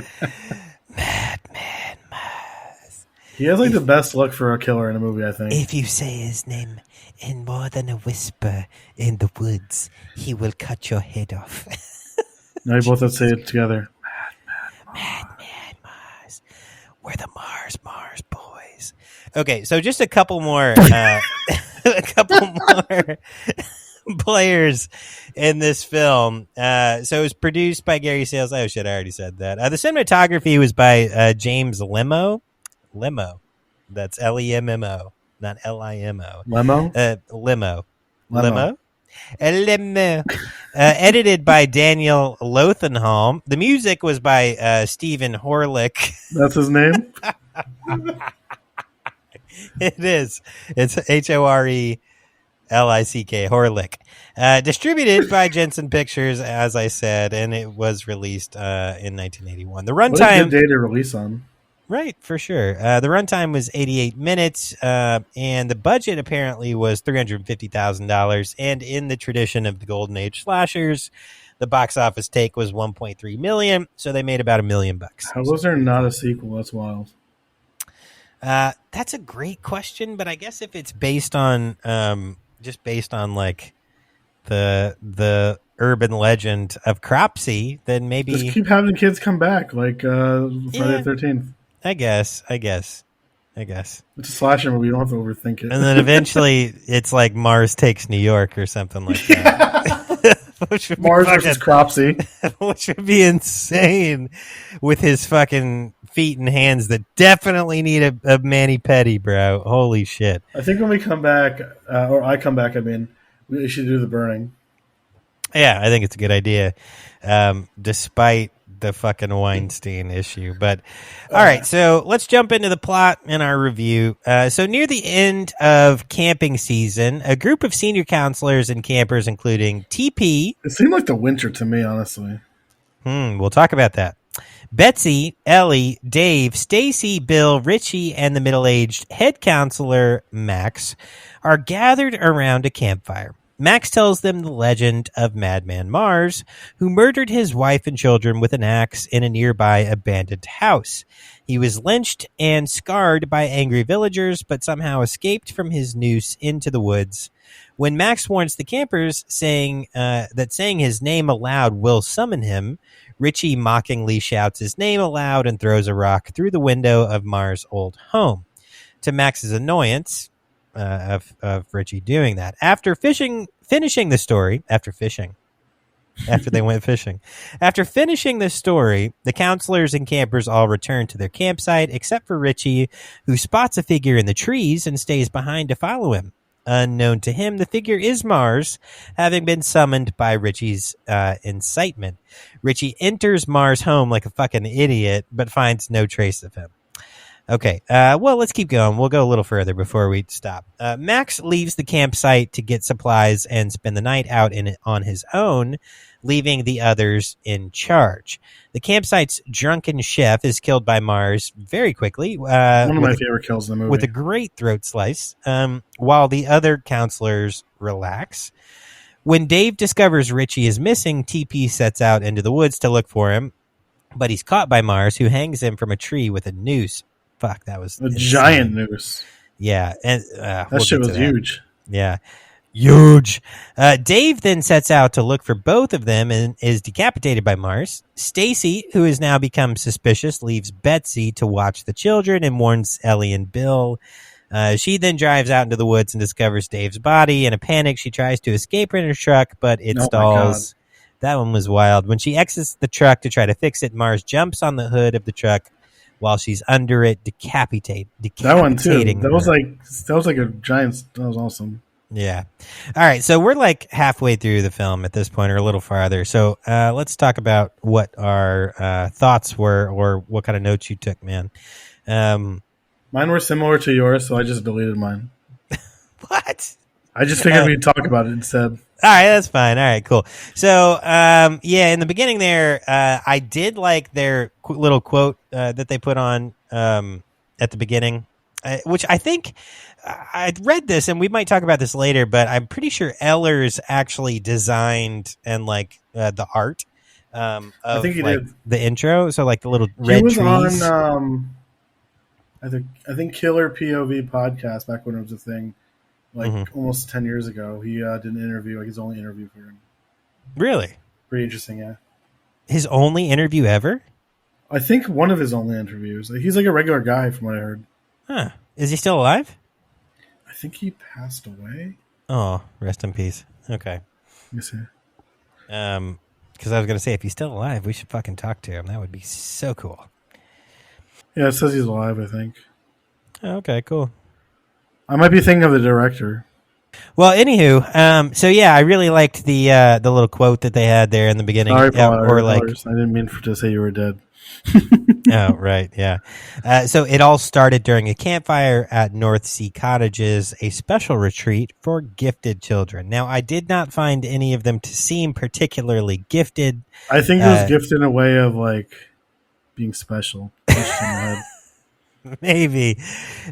Madman Mars. He has the best look for a killer in a movie, I think. If you say his name in more than a whisper in the woods, he will cut your head off. No, you both have to say it together. Madman Mars. We're the Mars boys. Okay, so just a couple more players in this film. So it was produced by Gary Sales. Oh shit, I already said that. The cinematography was by James Limo. That's Lemmo, not Limo. Limo? Limo. Edited by Daniel Lothenholm. The music was by Stephen Horlick. That's his name? It is. It's Horelick. Horlick. Distributed by Jensen Pictures, as I said, and it was released in 1981. The runtime. What a good day to release on. Right, for sure. The runtime was 88 minutes, and the budget apparently was $350,000. And in the tradition of the Golden Age slashers, the box office take was 1.3 million, so they made about $1 million. How was there not a sequel? That's wild. That's a great question, but I guess if it's based on just based on like the urban legend of Cropsey, then maybe just keep having kids come back, like Friday the 13th. I guess. It's a slasher movie. You don't have to overthink it. And then eventually it's like Mars Takes New York or something like that. Mars versus Cropsey. Which would be insane with his fucking feet and hands that definitely need a mani-pedi, bro. Holy shit. I think when we come back, or I come back, I mean, we should do The Burning. Yeah, I think it's a good idea, despite the fucking Weinstein issue. But all right, so let's jump into the plot in our review. So near the end of camping season, a group of senior counselors and campers, including TP. It seemed like the winter to me, honestly. We'll talk about that. Betsy, Ellie, Dave, Stacy, Bill, Richie, and the middle-aged head counselor, Max, are gathered around a campfire. Max tells them the legend of Madman Mars, who murdered his wife and children with an axe in a nearby abandoned house. He was lynched and scarred by angry villagers, but somehow escaped from his noose into the woods. When Max warns the campers, saying his name aloud will summon him, Richie mockingly shouts his name aloud and throws a rock through the window of Mars' old home. To Max's annoyance of Richie doing that, after finishing the story, after they went fishing, after finishing the story, the counselors and campers all return to their campsite, except for Richie, who spots a figure in the trees and stays behind to follow him. Unknown to him, the figure is Mars, having been summoned by Richie's incitement. Richie enters Mars' home like a fucking idiot, but finds no trace of him. Okay, well, let's keep going. We'll go a little further before we stop. Max leaves the campsite to get supplies and spend the night out on his own, leaving the others in charge. The campsite's drunken chef is killed by Mars very quickly. One of my favorite kills in the movie. With a great throat slice, while the other counselors relax. When Dave discovers Richie is missing, TP sets out into the woods to look for him, but he's caught by Mars, who hangs him from a tree with a noose. Fuck, that was a giant noose. Yeah, and that shit was huge. Yeah, huge. Dave then sets out to look for both of them and is decapitated by Mars. Stacy, who has now become suspicious, leaves Betsy to watch the children and warns Ellie and Bill. She then drives out into the woods and discovers Dave's body. In a panic, she tries to escape in her truck, but it stalls. That one was wild. When she exits the truck to try to fix it, Mars jumps on the hood of the truck while she's under it, decapitating. That one too. That was like a giant. That was awesome. Yeah. All right. So we're like halfway through the film at this point, or a little farther. So let's talk about what our thoughts were, or what kind of notes you took, man. Mine were similar to yours, so I just deleted mine. What? I just figured we'd talk about it instead. All right, that's fine. All right, cool. So, in the beginning there, I did like their little quote that they put on at the beginning, which I think I'd read this, and we might talk about this later, but I'm pretty sure Ehlers actually designed and the art of I think he did. The intro. So like the little red he was trees. On I think Killer POV podcast back when it was a thing. Almost 10 years ago, he did an interview, like his only interview for him. Really? Pretty interesting, yeah. His only interview ever? I think one of his only interviews. He's like a regular guy, from what I heard. Huh. Is he still alive? I think he passed away. Oh, rest in peace. Okay. Let me see. Because I was going to say, if he's still alive, we should fucking talk to him. That would be so cool. Yeah, it says he's alive, I think. Oh, okay, cool. I might be thinking of the director. Well, anywho, so yeah, I really liked the little quote that they had there in the beginning. Sorry, Paul, I didn't mean to say you were dead. Oh, right, yeah. So it all started during a campfire at North Sea Cottages, a special retreat for gifted children. Now, I did not find any of them to seem particularly gifted. I think it was gifted in a way of being special. Maybe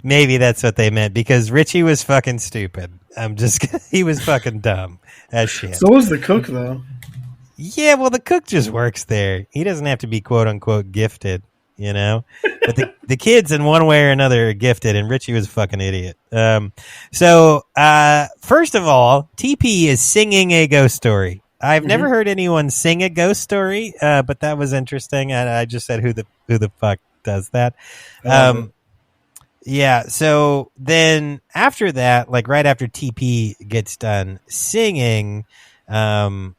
that's what they meant because Richie was fucking stupid. He was fucking dumb as shit. So was the cook though. Yeah, well, the cook just works there. He doesn't have to be quote unquote gifted, you know. But the kids in one way or another are gifted, and Richie was a fucking idiot. So first of all, TP is singing a ghost story. I've never heard anyone sing a ghost story, but that was interesting. And I just said who the fuck does that. Yeah, so then after that, like right after TP gets done singing, oh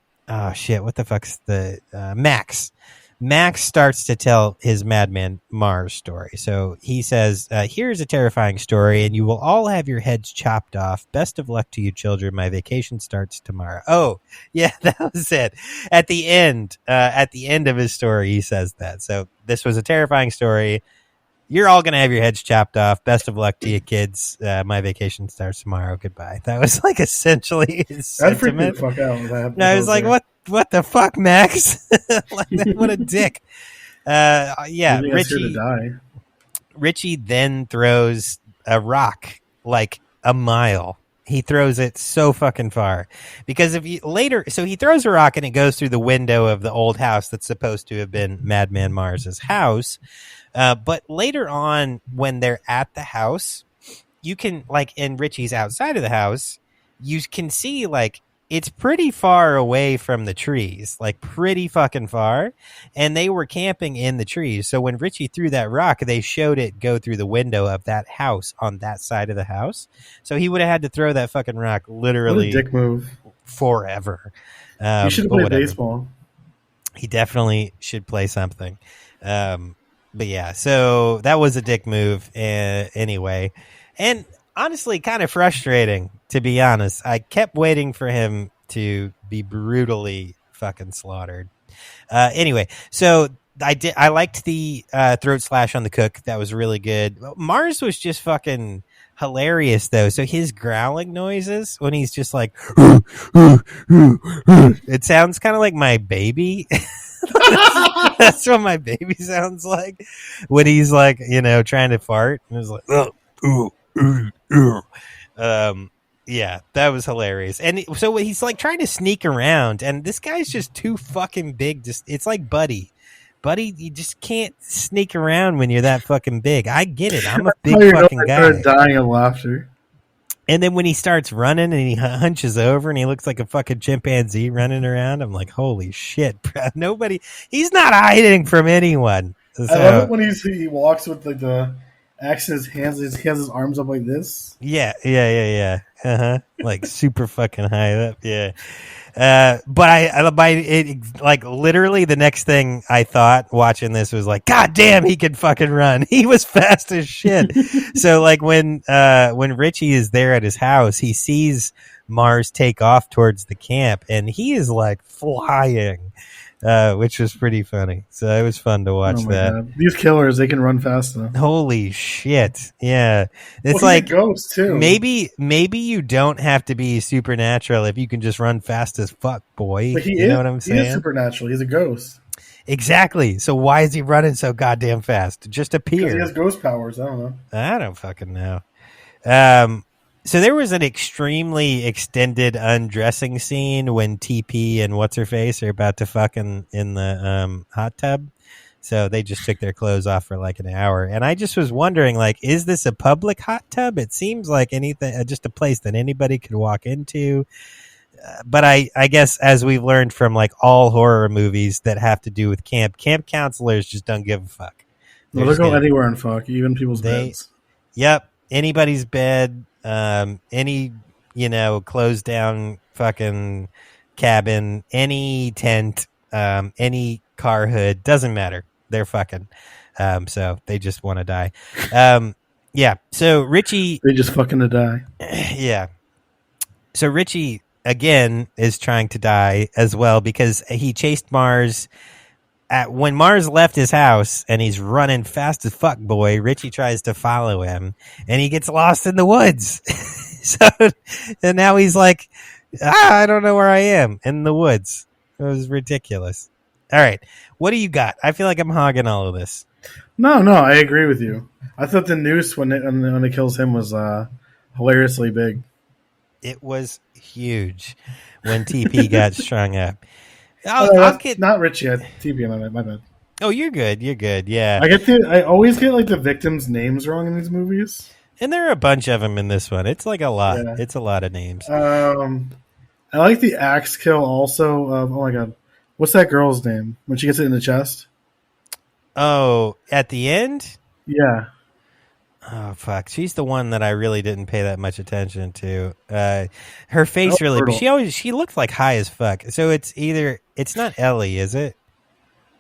shit, what the fuck's the Max? Max starts to tell his Madman Mars story. So he says, here's a terrifying story, and you will all have your heads chopped off. Best of luck to you, children. My vacation starts tomorrow. Oh, yeah, that was it. At the end of his story, he says that. So this was a terrifying story. You're all going to have your heads chopped off. Best of luck to you, kids. My vacation starts tomorrow. Goodbye. That was like essentially his sentiment. That freaked me the fuck out. No, I was like, what the fuck, Max? Like, what a dick. Yeah, Richie then throws a rock like a mile. He throws it so fucking far because so he throws a rock and it goes through the window of the old house that's supposed to have been Madman Mars's house. But later on, when they're at the house, you can, like, and Richie's outside of the house, you can see, like, it's pretty far away from the trees, like, pretty fucking far. And they were camping in the trees. So when Richie threw that rock, they showed it go through the window of that house on that side of the house. So he would have had to throw that fucking rock literally what a dick move. Forever. He should have played baseball. He definitely should play something. But yeah, so that was a dick move anyway. And honestly, kind of frustrating, to be honest. I kept waiting for him to be brutally fucking slaughtered. Anyway, so I liked the throat slash on the cook. That was really good. Mars was just fucking hilarious, though. So his growling noises when he's just like, it sounds kind of like my baby. That's what my baby sounds like when he's like, you know, trying to fart. And it's like, yeah, that was hilarious. And so he's like trying to sneak around, and this guy's just too fucking big. It's like Buddy, you just can't sneak around when you're that fucking big. I get it. I'm a big fucking guy. I started dying of laughter. And then when he starts running and he hunches over and he looks like a fucking chimpanzee running around, I'm like, holy shit, bro. He's not hiding from anyone. So, I love it when he walks with like the axe in his hands. He has his arms up like this. Yeah. Like super fucking high up. Yeah. But it like literally the next thing I thought watching this was like, God damn, he could fucking run. He was fast as shit. So like when Richie is there at his house, he sees Mars take off towards the camp and he is like flying, which was pretty funny. So it was fun to watch that. God. These killers, they can run fast enough. Holy shit. Yeah. It's like a ghost too. Maybe you don't have to be supernatural if you can just run fast as fuck, boy. You know what I'm saying? He is supernatural. He's a ghost. Exactly. So why is he running so goddamn fast? Just appear. Because he has ghost powers. I don't know. I don't fucking know. So there was an extremely extended undressing scene when TP and what's-her-face are about to fuck in the hot tub. So they just took their clothes off for like an hour. And I just was wondering, like, is this a public hot tub? It seems like anything, just a place that anybody could walk into. But I guess as we've learned from like all horror movies that have to do with camp counselors just don't give a fuck. Well, they'll go anywhere and fuck, even people's beds. Yep. Anybody's bed, any, closed down fucking cabin, any tent, any car hood, doesn't matter. They're fucking. So they just want to die. Yeah. So Richie. They just fucking to die. Yeah. So Richie, again, is trying to die as well because he chased Mars. When Mars left his house and he's running fast as fuck, boy, Richie tries to follow him and he gets lost in the woods. And now he's like, I don't know where I am in the woods. It was ridiculous. All right. What do you got? I feel like I'm hogging all of this. No, I agree with you. I thought the noose when it kills him was hilariously big. It was huge when TP got strung up. I'll get not Richie. TP, my bad. Oh, you're good. You're good. Yeah. I always get like the victims' names wrong in these movies. And there are a bunch of them in this one. It's like a lot. Yeah. It's a lot of names. I like the axe kill also. Oh my god, what's that girl's name when she gets it in the chest? Oh, at the end? Yeah. Oh fuck! She's the one that I really didn't pay that much attention to. Her face really. She looked like high as fuck. So it's not Ellie, is it?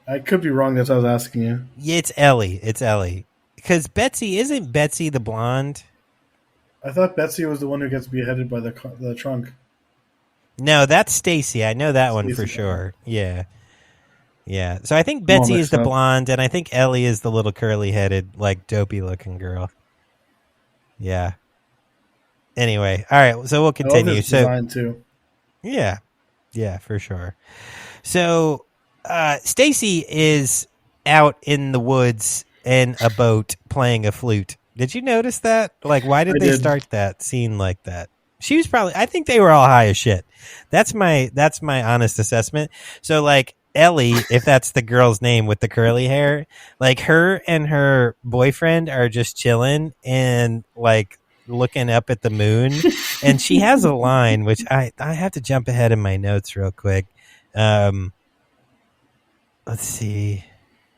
I could be wrong. That's what I was asking you. Yeah, it's Ellie. It's Ellie. Because isn't Betsy the blonde? I thought Betsy was the one who gets beheaded by the trunk. No, that's Stacy. I know that one for sure. Yeah. Yeah. So I think Betsy is the blonde, and I think Ellie is the little curly-headed, like, dopey-looking girl. Yeah. Anyway, all right. So we'll continue. I love his design too. Yeah. Yeah, for sure. So Stacy is out in the woods in a boat playing a flute. Did you notice that? Like, why did they start that scene like that? She was I think they were all high as shit. That's my honest assessment. So like Ellie, if that's the girl's name with the curly hair, like her and her boyfriend are just chilling and like looking up at the moon. And she has a line, which I have to jump ahead in my notes real quick. Let's see.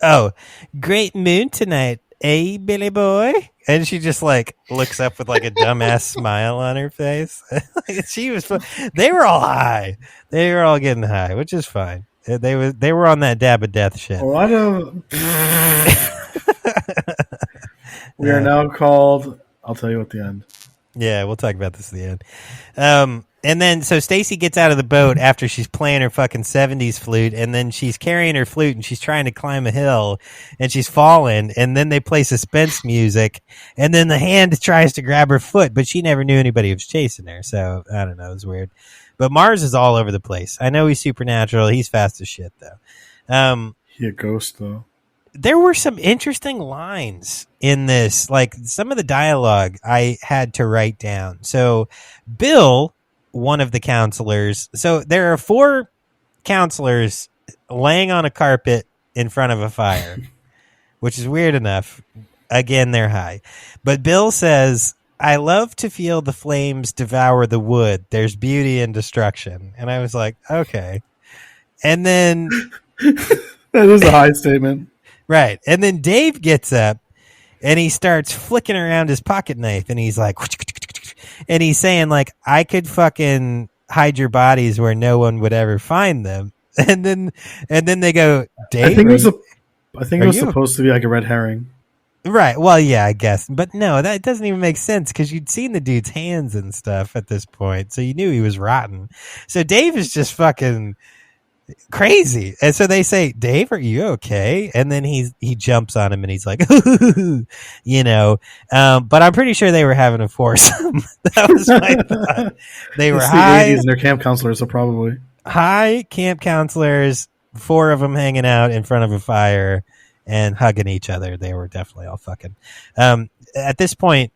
Oh, great moon tonight, eh, Billy boy? And she just like looks up with like a dumbass smile on her face. They were all high. They were all getting high, which is fine. They were on that dab of death shit. We are now called. I'll tell you at the end. Yeah, we'll talk about this at the end. And then, so Stacy gets out of the boat after she's playing her fucking 70s flute, and then she's carrying her flute, and she's trying to climb a hill, and she's falling, and then they play suspense music, and then the hand tries to grab her foot, but she never knew anybody was chasing her, so, I don't know, it was weird. But Mars is all over the place. I know he's supernatural. He's fast as shit, though. He a ghost, though. There were some interesting lines in this, like some of the dialogue I had to write down. So Bill, one of the counselors, so there are 4 counselors laying on a carpet in front of a fire, which is weird enough. Again, they're high. But Bill says, I love to feel the flames devour the wood. There's beauty in destruction. And I was like, okay. And then... that is a high statement. Right. And then Dave gets up and he starts flicking around his pocket knife and he's like, and he's saying like, I could fucking hide your bodies where no one would ever find them. And then they go, Dave, I think it was supposed to be like a red herring. Right. Well, yeah, I guess. But no, that doesn't even make sense because you'd seen the dude's hands and stuff at this point. So you knew he was rotten. So Dave is just fucking crazy. And so they say, Dave, are you okay? And then he jumps on him and he's like, you know, but I'm pretty sure they were having a foursome. That was my thought. They were high. The 80s and their camp counselors, so probably. High camp counselors, 4 of them hanging out in front of a fire and hugging each other. They were definitely all fucking. At this point,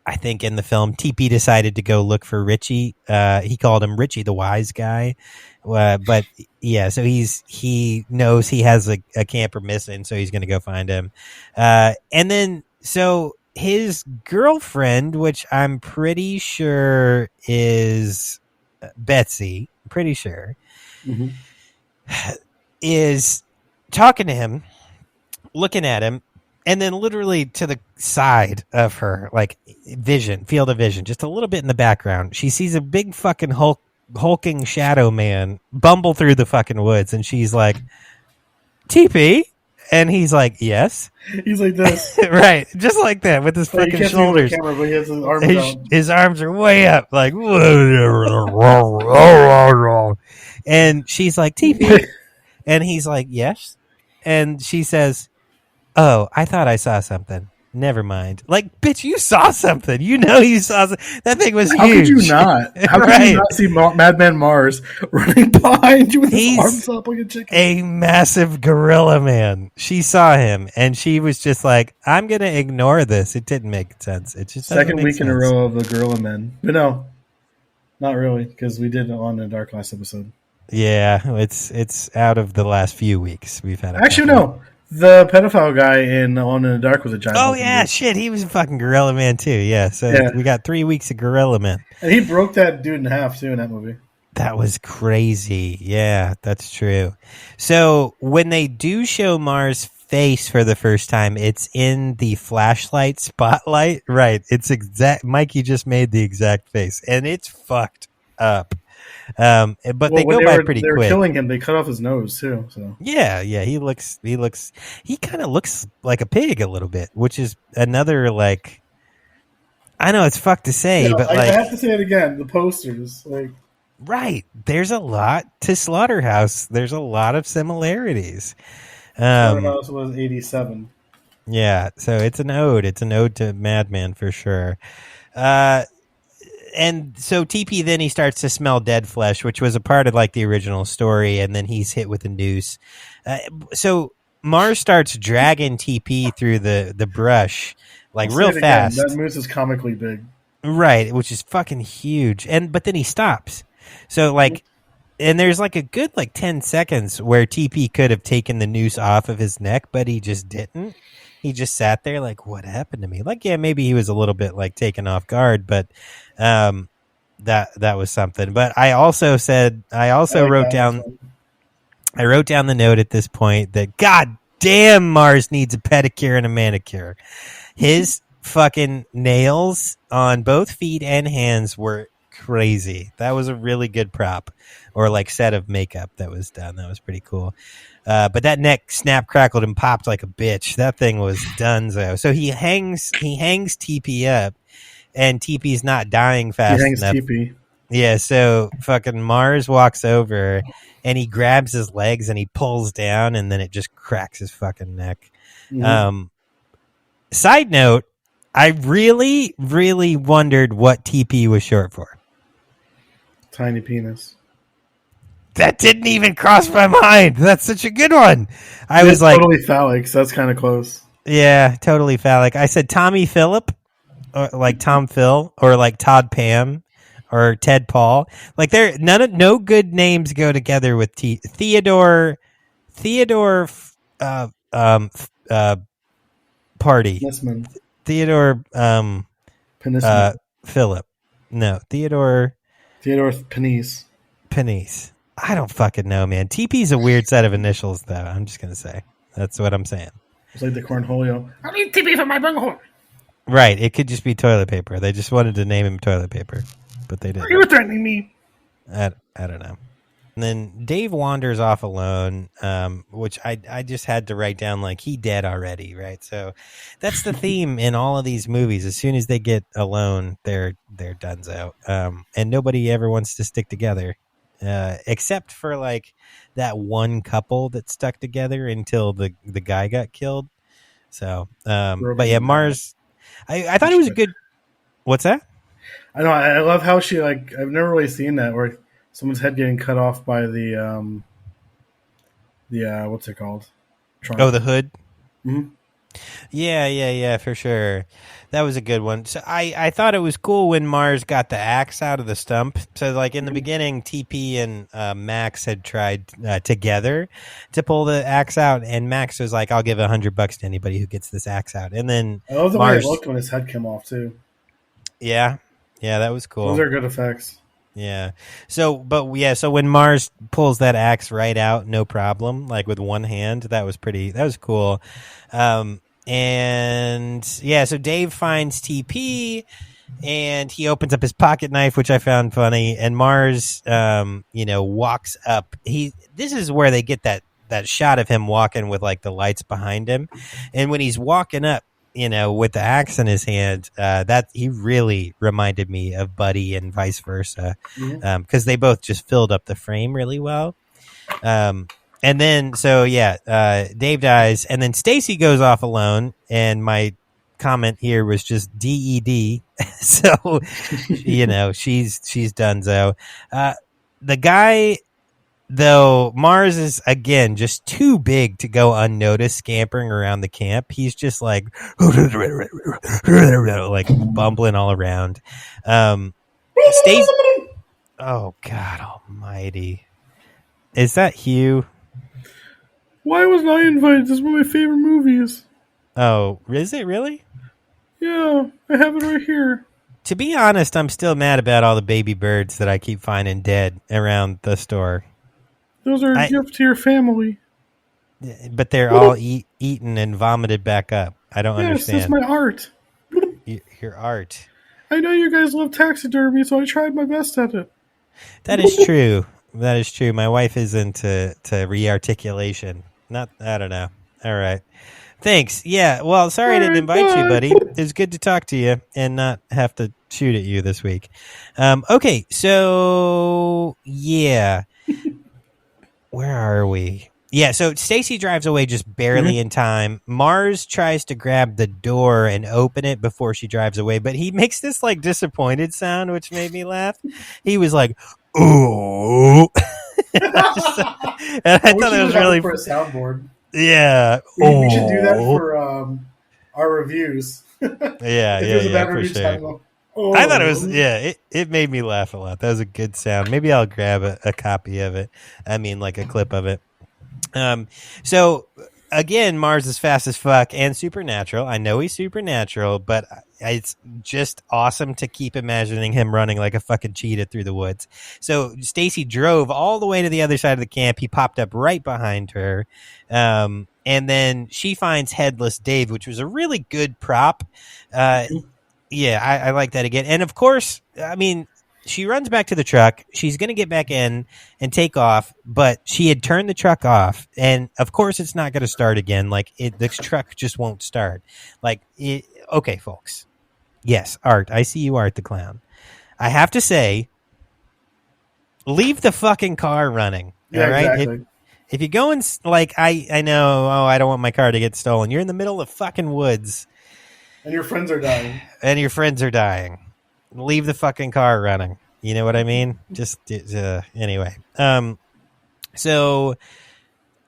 I think in the film, TP decided to go look for Richie. He called him Richie the Wise Guy. But yeah, so he knows he has a camper missing, so he's going to go find him. And then, so his girlfriend, which I'm pretty sure is Betsy, pretty sure, is talking to him, looking at him, and then literally to the side of her, like field of vision, just a little bit in the background, she sees a big fucking hulking shadow man bumble through the fucking woods, and she's like, TP? And he's like, yes. He's like this. Right, just like that, with his fucking shoulders. Camera, but he has his arms his arms are way up, like, and she's like, TP? And he's like, yes. And she says, oh, I thought I saw something. Never mind. Like, bitch, you saw something. You know you saw something. That thing was How huge. could you not? How could Right. you not see Madman Mars running behind you with his He's arms up like a chicken? a massive gorilla man. She saw him, and she was just like, I'm going to ignore this. It didn't make sense. It just doesn't Second make week sense. in a row of the Gorilla Men. But no, not really, because we did it on the Dark last episode. Yeah, it's out of the last few weeks. We've had Actually, no. The pedophile guy in On in the Dark was a giant. Oh, yeah, shit. He was a fucking gorilla man, too. Yeah, so Yeah. we got 3 weeks of gorilla man. And he broke that dude in half, too, in that movie. That was crazy. Yeah, that's true. So when they do show Mars' face for the first time, it's in the flashlight spotlight. Right. It's exact. Mikey just made the exact face, and it's fucked up. But they go by pretty quick. They were quick. killing him. They cut off his nose too. So Yeah. He kind of looks like a pig a little bit, which is another like. I know it's fucked to say, but I have to say it again. The posters, like. Right. There's a lot to Slaughterhouse. There's a lot of similarities. Slaughterhouse was 87. Yeah, so it's an ode. It's an ode to Madman for sure. And so TP then he starts to smell dead flesh, which was a part of like the original story, and then he's hit with a noose. So Mars starts dragging TP through the brush like I'll real say it fast. Again. That moose is comically big. Right, which is fucking huge. But then he stops. So like, and there's like a good like 10 seconds where TP could have taken the noose off of his neck, but he just didn't. He just sat there like, what happened to me? Like, yeah, maybe he was a little bit like taken off guard, but that was something. But I also wrote down the note at this point that God damn, Mars needs a pedicure and a manicure. His fucking nails on both feet and hands were crazy. That was a really good prop or like set of makeup that was done. That was pretty cool. But that neck snap, crackled, and popped like a bitch. That thing was donezo. So he hangs TP up, and TP's not dying fast enough. He hangs TP. Yeah, so fucking Mars walks over, and he grabs his legs, and he pulls down, and then it just cracks his fucking neck. Mm-hmm. Side note, I really, really wondered what TP was short for. Tiny penis. That didn't even cross my mind. That's such a good one. I was like, totally phallic, so that's kind of close. Yeah, totally phallic. I said Tommy Phillip, or like Tom Phil, or like Todd Pam, or Ted Paul. Like no good names go together with Theodore Party. Nisman. Theodore Phillip. No, Theodore Panisse. Panisse. I don't fucking know, man. TP's a weird set of initials, though. I'm just gonna say that's what I'm saying. It's like the cornholio. I need TP for my bunghole. Right. It could just be toilet paper. They just wanted to name him toilet paper, but they didn't. Are you threatening me? I don't know. And then Dave wanders off alone, which I just had to write down like he dead already, right? So that's the theme in all of these movies. As soon as they get alone, they're donezo. And nobody ever wants to stick together, except for like that one couple that stuck together until the guy got killed. So, but yeah, Mars. I thought it was a good. What's that? I know. I love how she like. I've never really seen that where someone's head getting cut off by the what's it called? Trunk. Oh, the hood. Mm-hmm. Yeah, for sure. That was a good one. So I thought it was cool when Mars got the axe out of the stump. So like in the beginning, TP and Max had tried together to pull the axe out, and Max was like, "I'll give $100 to anybody who gets this axe out." And then I love the Mars, way it looked when his head came off too. Yeah, that was cool. Those are good effects. Yeah. So when Mars pulls that axe right out, no problem, like with one hand, that was cool. And yeah, so Dave finds TP and he opens up his pocket knife, which I found funny. And Mars, walks up. This is where they get that shot of him walking with like the lights behind him. And when he's walking up, with the axe in his hand, that he really reminded me of Buddy and vice versa, because they both just filled up the frame really well. And then, Dave dies, and then Stacy goes off alone, and my comment here was just DED. So, she's donezo. The guy, though, Mars is, again, just too big to go unnoticed scampering around the camp. He's just like, like bumbling all around. Stays. Oh, God almighty. Is that Hugh? Why wasn't I invited? This is one of my favorite movies. Oh, is it really? Yeah, I have it right here. To be honest, I'm still mad about all the baby birds that I keep finding dead around the store. Those are a gift to your family. But they're all eaten and vomited back up. I don't understand. Yes, that's my art. Your art. I know you guys love taxidermy, so I tried my best at it. That is true. That is true. My wife is into rearticulation. I don't know. All right. Thanks. Yeah. Well, sorry I didn't invite you, buddy. It's good to talk to you and not have to shoot at you this week. Okay. So, yeah. Where are we? Yeah. So Stacy drives away just barely in time. Mars tries to grab the door and open it before she drives away, but he makes this like disappointed sound, which made me laugh. He was like, "Ooh." And I thought it was really for a soundboard. Yeah. We should do that for our reviews. Yeah, for sure. I thought it was, it made me laugh a lot. That was a good sound. Maybe I'll grab a copy of it. I mean, like a clip of it. So, again, Mars is fast as fuck and supernatural. I know he's supernatural, but it's just awesome to keep imagining him running like a fucking cheetah through the woods. So Stacy drove all the way to the other side of the camp. He popped up right behind her. And then she finds Headless Dave, which was a really good prop. Yeah, I like that again. And of course, I mean, she runs back to the truck. She's going to get back in and take off, but she had turned the truck off. And of course, it's not going to start again. Like, the truck just won't start. Okay, folks. Yes, Art. I see you, Art the Clown. I have to say, leave the fucking car running. Yeah, all right? exactly. If you're going, like, I know, I don't want my car to get stolen. You're in the middle of fucking woods. And your friends are dying. Leave the fucking car running. You know what I mean? Just anyway. So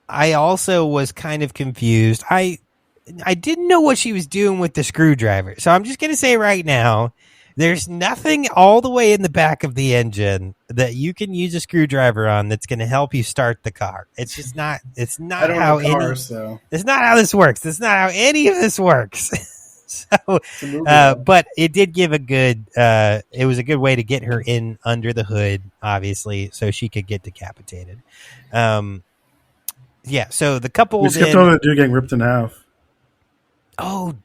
I also was kind of confused. I didn't know what she was doing with the screwdriver. So I'm just going to say right now, there's nothing all the way in the back of the engine that you can use a screwdriver on that's going to help you start the car. It's just not. It's not I don't how know cars, so. It's not how this works. It's not how any of this works. So, but it did give a good. It was a good way to get her in under the hood, obviously, so she could get decapitated. Yeah. So the couple. We skipped over the dude getting ripped in half. Oh,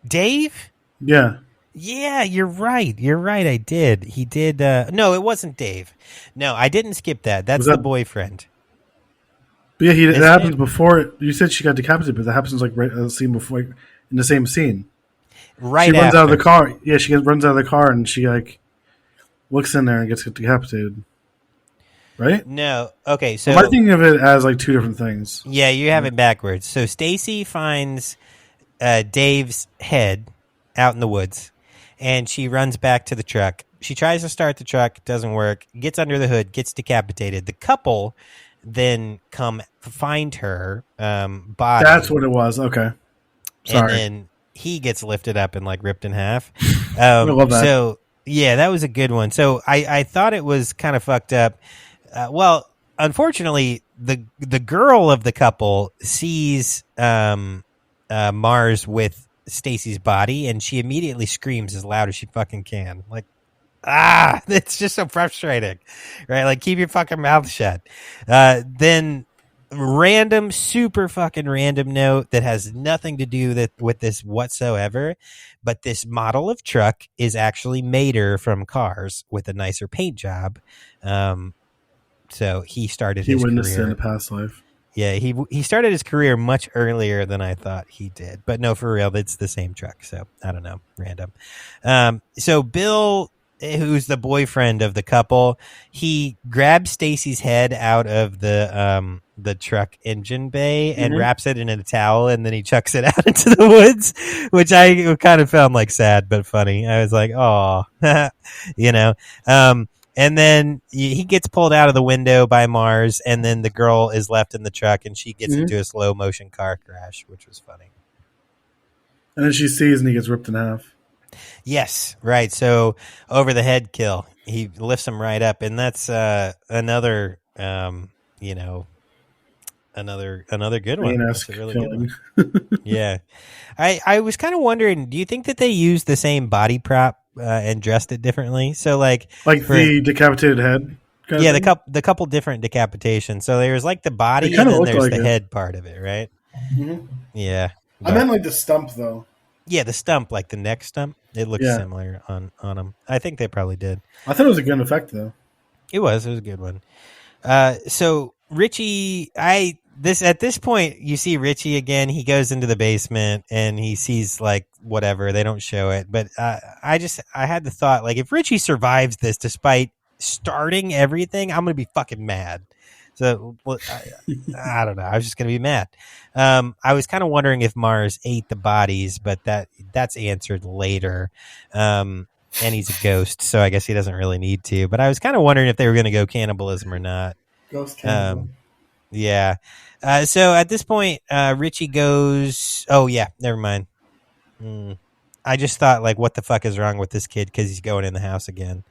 Dave. Yeah. Yeah, you're right. I did. He did. No, it wasn't Dave. No, I didn't skip that. That's the boyfriend. But yeah, that happens before. You said she got decapitated, but that happens like right scene before, in the same scene. Right. She runs out of the car. Yeah, she runs out of the car and she like looks in there and gets decapitated. Right? No. Okay. So I'm thinking of it as like two different things. Yeah, you have it backwards. So Stacy finds Dave's head out in the woods, and she runs back to the truck. She tries to start the truck, doesn't work. Gets under the hood, gets decapitated. The couple then come find her body. That's what it was. Okay. Sorry. And then he gets lifted up and like ripped in half. I love that. So yeah, that was a good one. So I thought it was kind of fucked up. Well, unfortunately, the girl of the couple sees Mars with Stacy's body, and she immediately screams as loud as she fucking can. Like, it's just so frustrating, right? Like, keep your fucking mouth shut. Then super fucking random note that has nothing to do with this whatsoever, but this model of truck is actually mader from Cars with a nicer paint job. So he started his witnessed career in a past life. Yeah, he started his career much earlier than I thought he did. But no, for real, it's the same truck. So I don't know, random. So Bill who's the boyfriend of the couple, he grabs Stacy's head out of the truck engine bay and wraps it in a towel, and then he chucks it out into the woods, which I kind of found like sad but funny. I was like, oh, you know. And then he gets pulled out of the window by Mars, and then the girl is left in the truck, and she gets into a slow motion car crash, which was funny. And then she sees, and he gets ripped in half. Yes, right. So over the head kill, he lifts him right up, and that's another, you know, another good one. That's a really good one. Yeah, I was kind of wondering, do you think that they used the same body prop and dressed it differently? So like the decapitated head. Yeah, the couple different decapitations. So there's like the body, and then there's the head part of it, right? Mm-hmm. Yeah, I meant like the stump though. Yeah, the stump, like the neck stump. It looks similar on them. I think they probably did. I thought it was a good effect, though. It was a good one. So Richie, at this point, you see Richie again. He goes into the basement and he sees like whatever. They don't show it, but I had the thought, like, if Richie survives this despite starting everything, I'm gonna be fucking mad. So I don't know. I was just going to be mad. I was kind of wondering if Mars ate the bodies, but that's answered later. And he's a ghost, so I guess he doesn't really need to. But I was kind of wondering if they were going to go cannibalism or not. Ghost cannibal. Yeah. So at this point, Richie goes, oh, yeah, never mind. I just thought, like, what the fuck is wrong with this kid because he's going in the house again.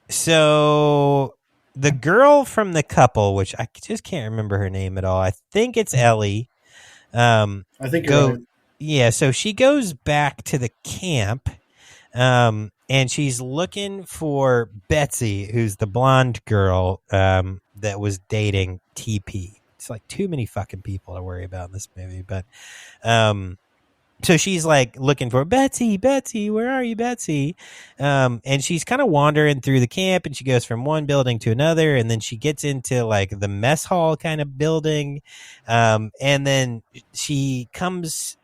So the girl from the couple, which I just can't remember her name at all. I think it's Ellie. I think you're right. Yeah, so she goes back to the camp, and she's looking for Betsy, who's the blonde girl that was dating TP. It's like too many fucking people to worry about in this movie, but so she's like looking for Betsy, where are you, Betsy? And she's kind of wandering through the camp, and she goes from one building to another, and then she gets into like the mess hall kind of building. And then she comes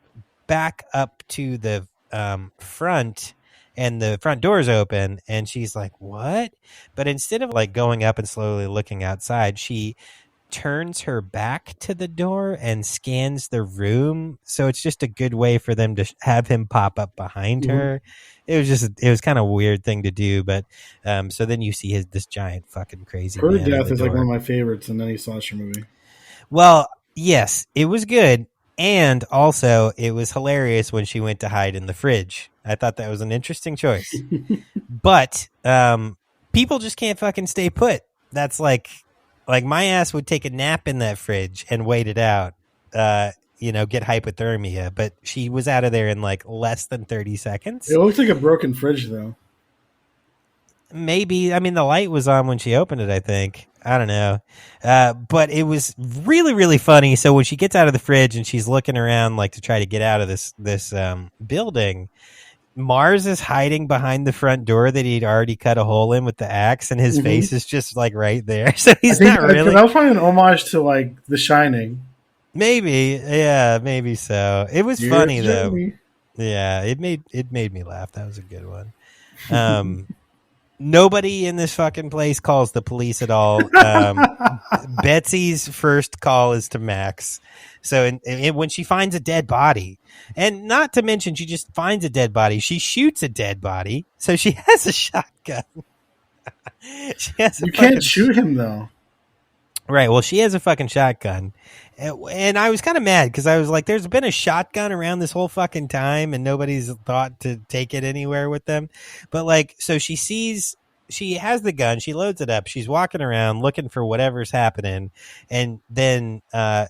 back up to the front, and the front door's open, and she's like, what? But instead of like going up and slowly looking outside, she turns her back to the door and scans the room, so it's just a good way for them to have him pop up behind her. It was kind of a weird thing to do, but so then you see this giant fucking crazy Her man death is like one of my favorites in any slasher movie. Well, yes, it was good, and also it was hilarious when she went to hide in the fridge. I thought that was an interesting choice. But people just can't fucking stay put. That's like my ass would take a nap in that fridge and wait it out, get hypothermia. But she was out of there in like less than 30 seconds. It looks like a broken fridge, though. Maybe. I mean, the light was on when she opened it, I think. I don't know. But it was really, really funny. So when she gets out of the fridge and she's looking around like to try to get out of this building, Mars is hiding behind the front door that he'd already cut a hole in with the axe, and his face is just like right there. So he's not really. That was probably an homage to like The Shining. Maybe, yeah, maybe so. It was funny though. Yeah, it made me laugh. That was a good one. Nobody in this fucking place calls the police at all. Betsy's first call is to Max. So when she finds a dead body, and not to mention she just finds a dead body, she shoots a dead body. So she has a shotgun. You can't shoot him though. Right. Well, she has a fucking shotgun. And I was kind of mad because I was like, there's been a shotgun around this whole fucking time and nobody's thought to take it anywhere with them. But like, so she has the gun, she loads it up, she's walking around looking for whatever's happening, and then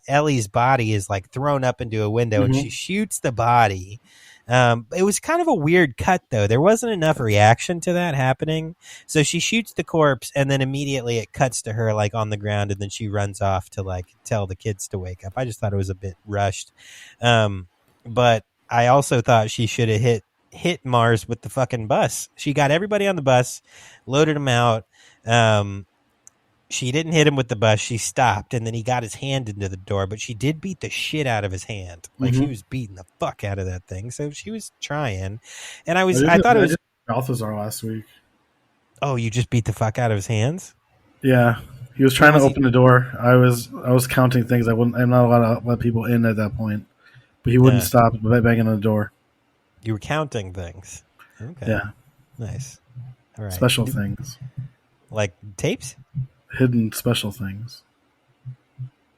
Ellie's body is like thrown up into a window, and she shoots the body. It was kind of a weird cut though. There wasn't enough reaction to that happening. So she shoots the corpse, and then immediately it cuts to her like on the ground, and then she runs off to like tell the kids to wake up. I just thought it was a bit rushed. But I also thought she should have hit Mars with the fucking bus. She got everybody on the bus, loaded them out. She didn't hit him with the bus. She stopped, and then he got his hand into the door, but she did beat the shit out of his hand. Like she was beating the fuck out of that thing. So she was trying, and I thought it was Balthazar last week. Oh, you just beat the fuck out of his hands? Yeah, he was trying to open the door. I was counting things. I'm not allowed to let people in at that point, but he wouldn't stop banging on the door. You were counting things. Okay. Yeah. Nice. All right. Special things. Like tapes? Hidden special things.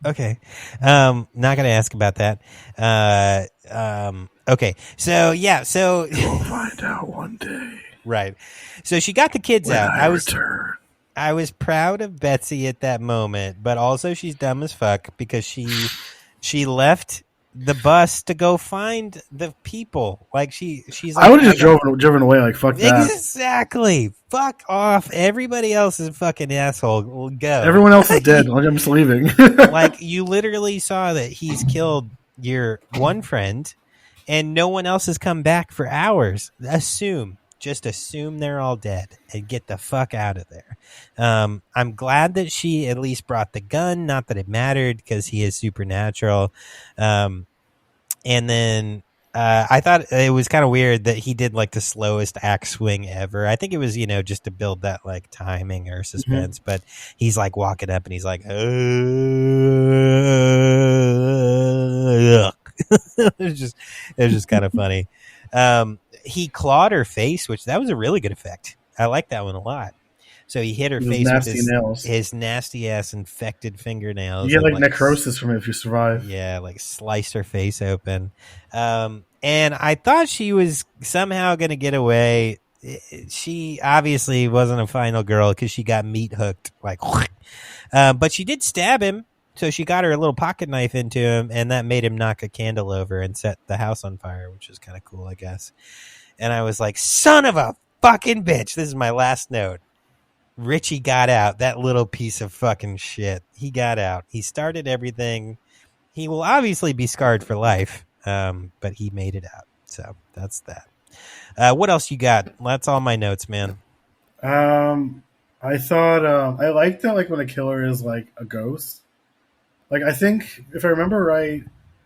Okay. Not going to ask about that. Okay. So, yeah. So you'll find out one day. Right. So she got the kids when out. I was proud of Betsy at that moment, but also she's dumb as fuck because she left the bus to go find the people. Like she's like, I would have just driven away. Like, fuck that. Exactly. Fuck off. Everybody else is a fucking asshole. Go. Everyone else is dead. Like, I'm just leaving. Like, you literally saw that he's killed your one friend and no one else has come back for hours. Just assume they're all dead and get the fuck out of there. I'm glad that she at least brought the gun. Not that it mattered because he is supernatural. And then I thought it was kind of weird that he did like the slowest axe swing ever. I think it was, just to build that like timing or suspense. But he's like walking up and he's like, it was just kind of funny. He clawed her face, which that was a really good effect. I like that one a lot. So he hit her face with his nasty ass infected fingernails. You get like necrosis from it if you survive. Yeah, like sliced her face open. And I thought she was somehow going to get away. She obviously wasn't a final girl because she got meat hooked. But she did stab him. So she got her little pocket knife into him, and that made him knock a candle over and set the house on fire, which is kind of cool, I guess. And I was like, son of a fucking bitch. This is my last note. Richie got out. That little piece of fucking shit. He got out. He started everything. He will obviously be scarred for life, but he made it out. So that's that. What else you got? That's all my notes, man. I thought I liked that, like when a killer is like a ghost. Like, I think if I remember right,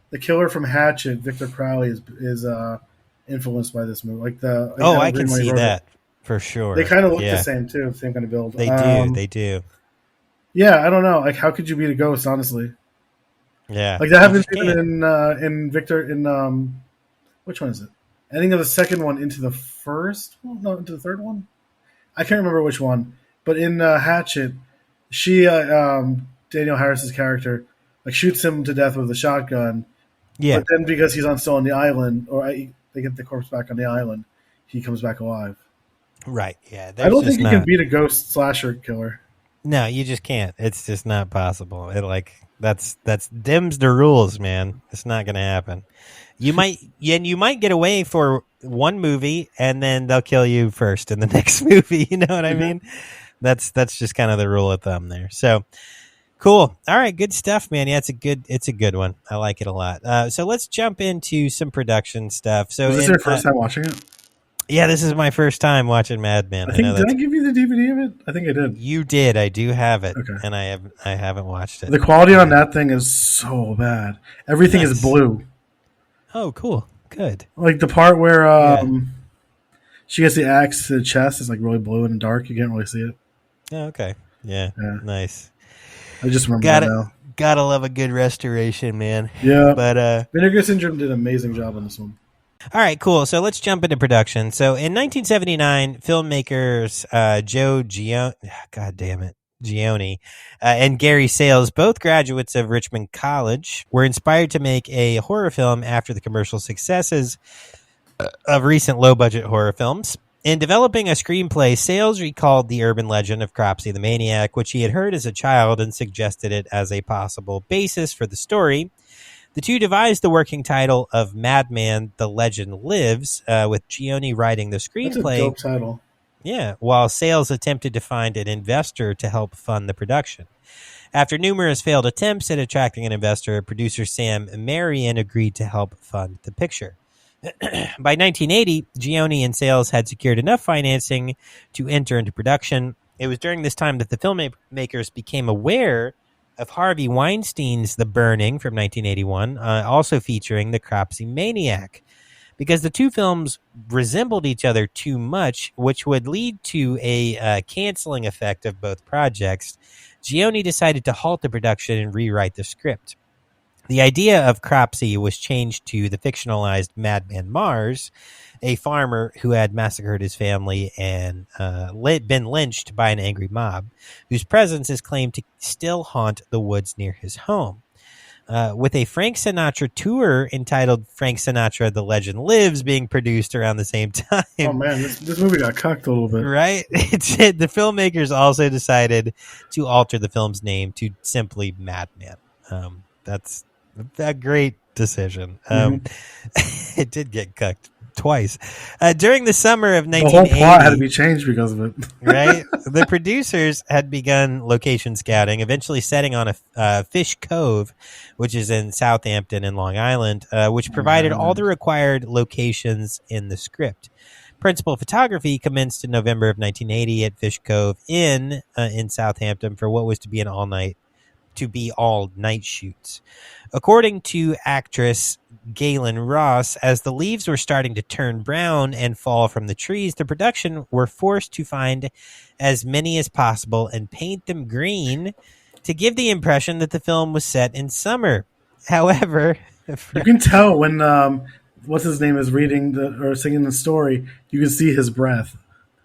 the killer from Hatchet, Victor Crowley, is influenced by this movie. I can see that for sure. They kind of look the same too, same kind of build. They do. Yeah, I don't know. Like, how could you beat a ghost? Honestly, yeah. Like that happens even in Victor which one is it? Ending of the second one into the first one? No, into the third one. I can't remember which one, but in Hatchet, she Daniel Harris's character like shoots him to death with a shotgun. Yeah. But then because he's still on the island, or they get the corpse back on the island, he comes back alive. Right. Yeah. I don't think you can beat a ghost slasher killer. No, you just can't. It's just not possible. That's dims the rules, man. It's not going to happen. You might get away for one movie and then they'll kill you first in the next movie. You know what I mean? That's just kind of the rule of thumb there. So cool. All right. Good stuff, man. Yeah, it's a good one. I like it a lot. So let's jump into some production stuff. So is this your first time watching it? Yeah, this is my first time watching Madman. Did I give you the DVD of it? I think I did. You did. I do have it, okay. And I haven't watched it. The quality on that thing is so bad. Everything is blue. Oh, cool. Good. Like the part where she gets the axe to the chest is like really blue and dark. You can't really see it. Oh, okay. Yeah. Nice. I just remember that now. Gotta love a good restoration, man. Yeah. But Vinegar Syndrome did an amazing job on this one. All right, cool. So let's jump into production. So in 1979, filmmakers Joe Giannone and Gary Sales, both graduates of Richmond College, were inspired to make a horror film after the commercial successes of recent low-budget horror films. In developing a screenplay, Sales recalled the urban legend of Cropsy the Maniac, which he had heard as a child, and suggested it as a possible basis for the story. The two devised the working title of Madman, The Legend Lives, with Giannone writing the screenplay. That's a dope title. Yeah, while Sales attempted to find an investor to help fund the production. After numerous failed attempts at attracting an investor, producer Sam Marion agreed to help fund the picture. By 1980, Giannone and Sales had secured enough financing to enter into production. It was during this time that the filmmakers became aware of Harvey Weinstein's The Burning from 1981, also featuring the Cropsy Maniac. because the two films resembled each other too much, which would lead to a canceling effect of both projects. Giannone decided to halt the production and rewrite the script. The idea of Cropsey was changed to the fictionalized Madman Mars, a farmer who had massacred his family and been lynched by an angry mob, whose presence is claimed to still haunt the woods near his home. With a Frank Sinatra tour entitled Frank Sinatra, The Legend Lives being produced around the same time. Oh, man, this movie got cucked a little bit. Right? The filmmakers also decided to alter the film's name to simply Madman. That's a great decision. It did get cucked twice. During the summer of 1980, the whole plot had to be changed because of it. Right? The producers had begun location scouting, eventually setting on a Fish Cove, which is in Southampton in Long Island, which provided all the required locations in the script. Principal photography commenced in November of 1980 at Fish Cove in Southampton for what was to be all night shoots. According to actress Galen Ross, as the leaves were starting to turn brown and fall from the trees, the production were forced to find as many as possible and paint them green to give the impression that the film was set in summer. However, you can tell when what's his name is reading or singing the story, you can see his breath.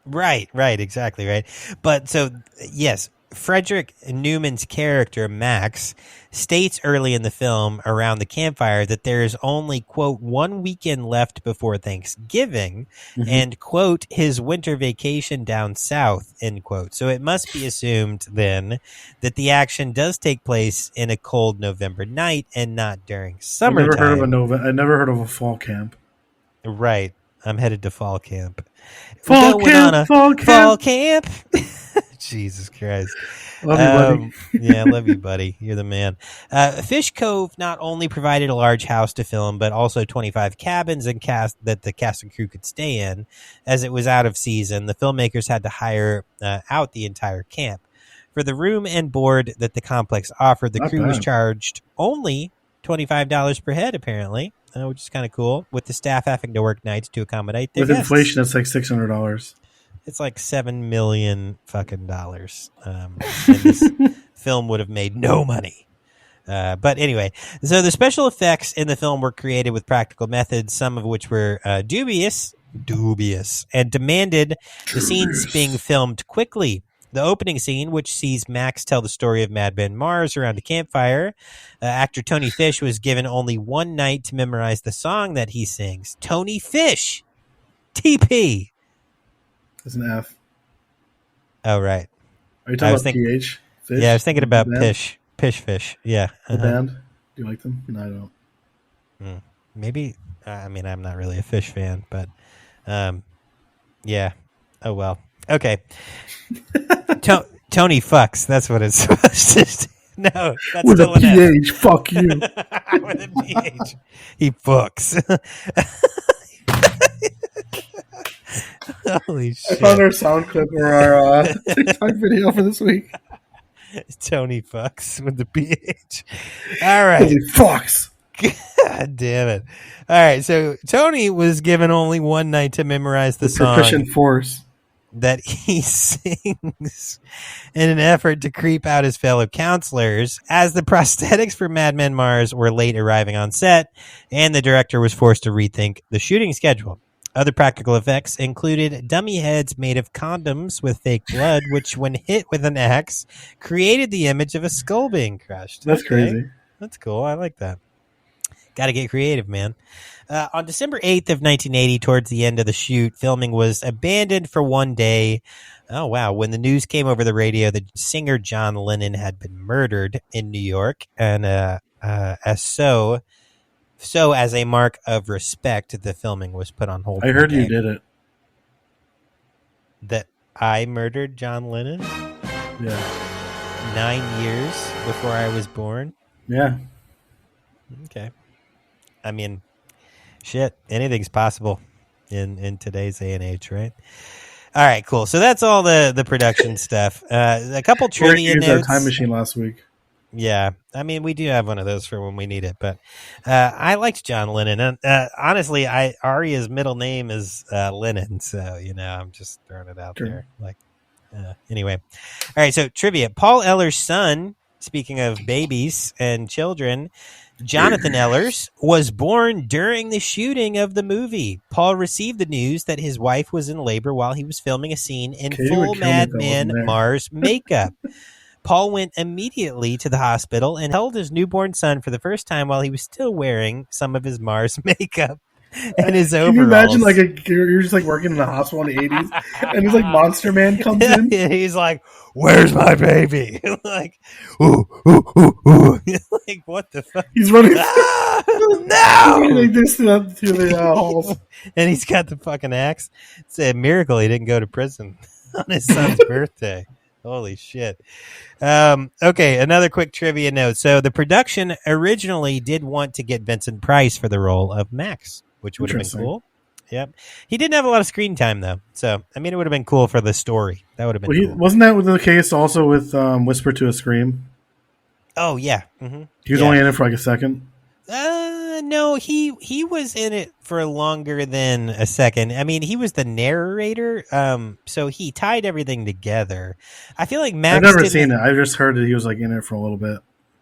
Right, exactly right. But so, yes, Frederick Newman's character, Max, states early in the film around the campfire that there is only, quote, 1 weekend left before Thanksgiving and, quote, his winter vacation down south, end quote. So it must be assumed then that the action does take place in a cold November night and not during summertime. I never heard of a fall camp. Right. I'm headed to fall camp. Fall camp. Jesus Christ. Love you, buddy. Yeah, love you, buddy. You're the man. Fish Cove not only provided a large house to film, but also 25 cabins and that the cast and crew could stay in. As it was out of season, the filmmakers had to hire out the entire camp. For the room and board that the complex offered, the crew was charged only $25 per head, apparently, which is kind of cool, with the staff having to work nights to accommodate their guests. Inflation, it's like $600. It's like $7 million fucking dollars. And this film would have made no money. But anyway, so the special effects in the film were created with practical methods, some of which were dubious, and demanded the scenes being filmed quickly. The opening scene, which sees Max tell the story of Madman Mars around a campfire, actor Tony Fish was given only one night to memorize the song that he sings. Tony Fish, TP. It's an F. Oh, right. Are you talking about PH? Fish? Yeah, I was thinking about Pish Fish. Yeah. The band? Do you like them? No, I don't. Maybe. I mean, I'm not really a Fish fan, but yeah. Oh, well. Okay. Tony fucks. That's what it's supposed to say. No, that's with still a PH. Fuck you. With a PH. He fucks. Holy shit. I found our sound clip or our TikTok video for this week. Tony fucks with the PH. All right. He fucks. God damn it. All right. So Tony was given only one night to memorize the song. Proficient force. That he sings in an effort to creep out his fellow counselors, as the prosthetics for Madman Mars were late arriving on set, and the director was forced to rethink the shooting schedule. Other practical effects included dummy heads made of condoms with fake blood, which, when hit with an axe, created the image of a skull being crushed. That's crazy. That's cool. I like that. Got to get creative, man. On December 8th of 1980, towards the end of the shoot, filming was abandoned for one day. Oh, wow. When the news came over the radio that singer John Lennon had been murdered in New York, and as a mark of respect, the filming was put on hold. I heard you did it. That I murdered John Lennon? Yeah. 9 years before I was born? Yeah. Okay. I mean, shit, anything's possible in today's day and age, right? All right, cool. So that's all the production stuff. A couple trivia notes. Our time machine last week. Yeah, I mean, we do have one of those for when we need it, but I liked John Lennon, and honestly, Arya's middle name is Lennon, so I'm just throwing it out Sure. there. Like, anyway, all right. So trivia: Paul Eller's son. Speaking of babies and children, Jonathan Ellers was born during the shooting of the movie. Paul received the news that his wife was in labor while he was filming a scene in Katie full would kill me if that wasn't Madman there. Mars makeup. Paul went immediately to the hospital and held his newborn son for the first time while he was still wearing some of his Mars makeup and his overalls. Can you imagine, like, you're just like working in the hospital in the 80s, and this like Monster Man comes in. He's like, "Where's my baby?" Like, ooh, ooh, ooh, ooh. Like, what the fuck? He's running no, like this through the halls, and he's got the fucking axe. It's a miracle he didn't go to prison on his son's birthday. Holy shit. Okay, another quick trivia note. So the production originally did want to get Vincent Price for the role of Max, which would have been cool. Yep. He didn't have a lot of screen time, though. So, I mean, it would have been cool for the story. That would have been cool. Wasn't that the case also with Whisper to a Scream? Oh, yeah. Mm-hmm. He was only in it for like a second. No, he was in it for longer than a second. I mean, he was the narrator, so he tied everything together. I feel like Max. I've never seen it. I just heard that he was like in it for a little bit.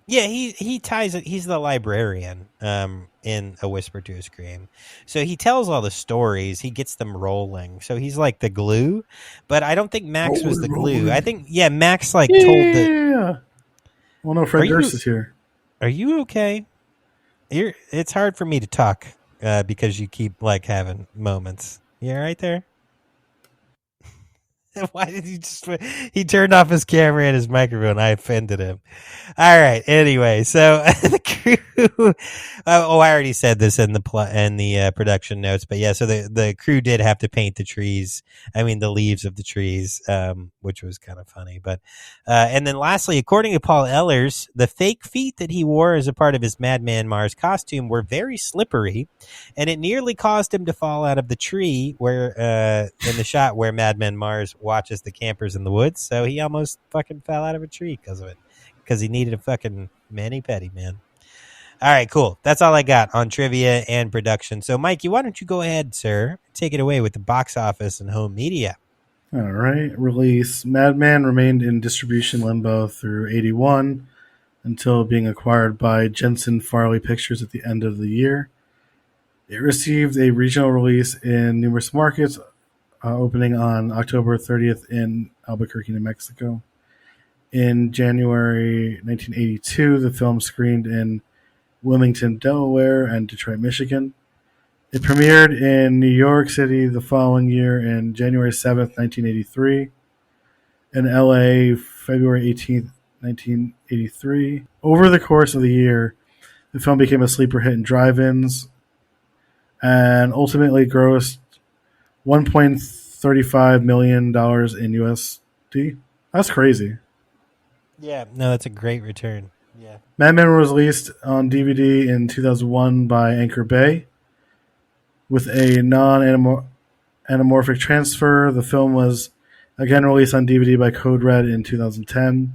Yeah, he ties it. He's the librarian in A Whisper to a Scream. So he tells all the stories. He gets them rolling. So he's like the glue. But I don't think Max was the glue. I think Max told the. Yeah. Well, no, Fred Durst is here. Are you okay? It's hard for me to talk because you keep having moments. You all right there? Why did he turned off his camera and his microphone? I offended him. All right. Anyway, so the crew. I already said this in the production notes, but yeah. So the crew did have to paint the trees. I mean, the leaves of the trees, which was kind of funny. But and then lastly, according to Paul Ehlers, the fake feet that he wore as a part of his Madman Mars costume were very slippery, and it nearly caused him to fall out of the tree where in the shot where Madman Mars watches the campers in the woods. So he almost fucking fell out of a tree because of it, because he needed a fucking mani-pedi, man. All right, cool. That's all I got on trivia and production. So, Mikey, why don't you go ahead, sir? Take it away with the box office and home media. All right. Release. Madman remained in distribution limbo through 1981 until being acquired by Jensen Farley Pictures at the end of the year. It received a regional release in numerous markets, opening on October 30th in Albuquerque, New Mexico. In January 1982, the film screened in Wilmington, Delaware, and Detroit, Michigan. It premiered in New York City the following year in January 7th, 1983, in LA, February 18th, 1983. Over the course of the year, the film became a sleeper hit in drive-ins and ultimately grossed $1.35 million in USD. That's crazy. Yeah, no, that's a great return. Yeah. Madman was released on DVD in 2001 by Anchor Bay. With a non-anamorphic transfer, the film was again released on DVD by Code Red in 2010.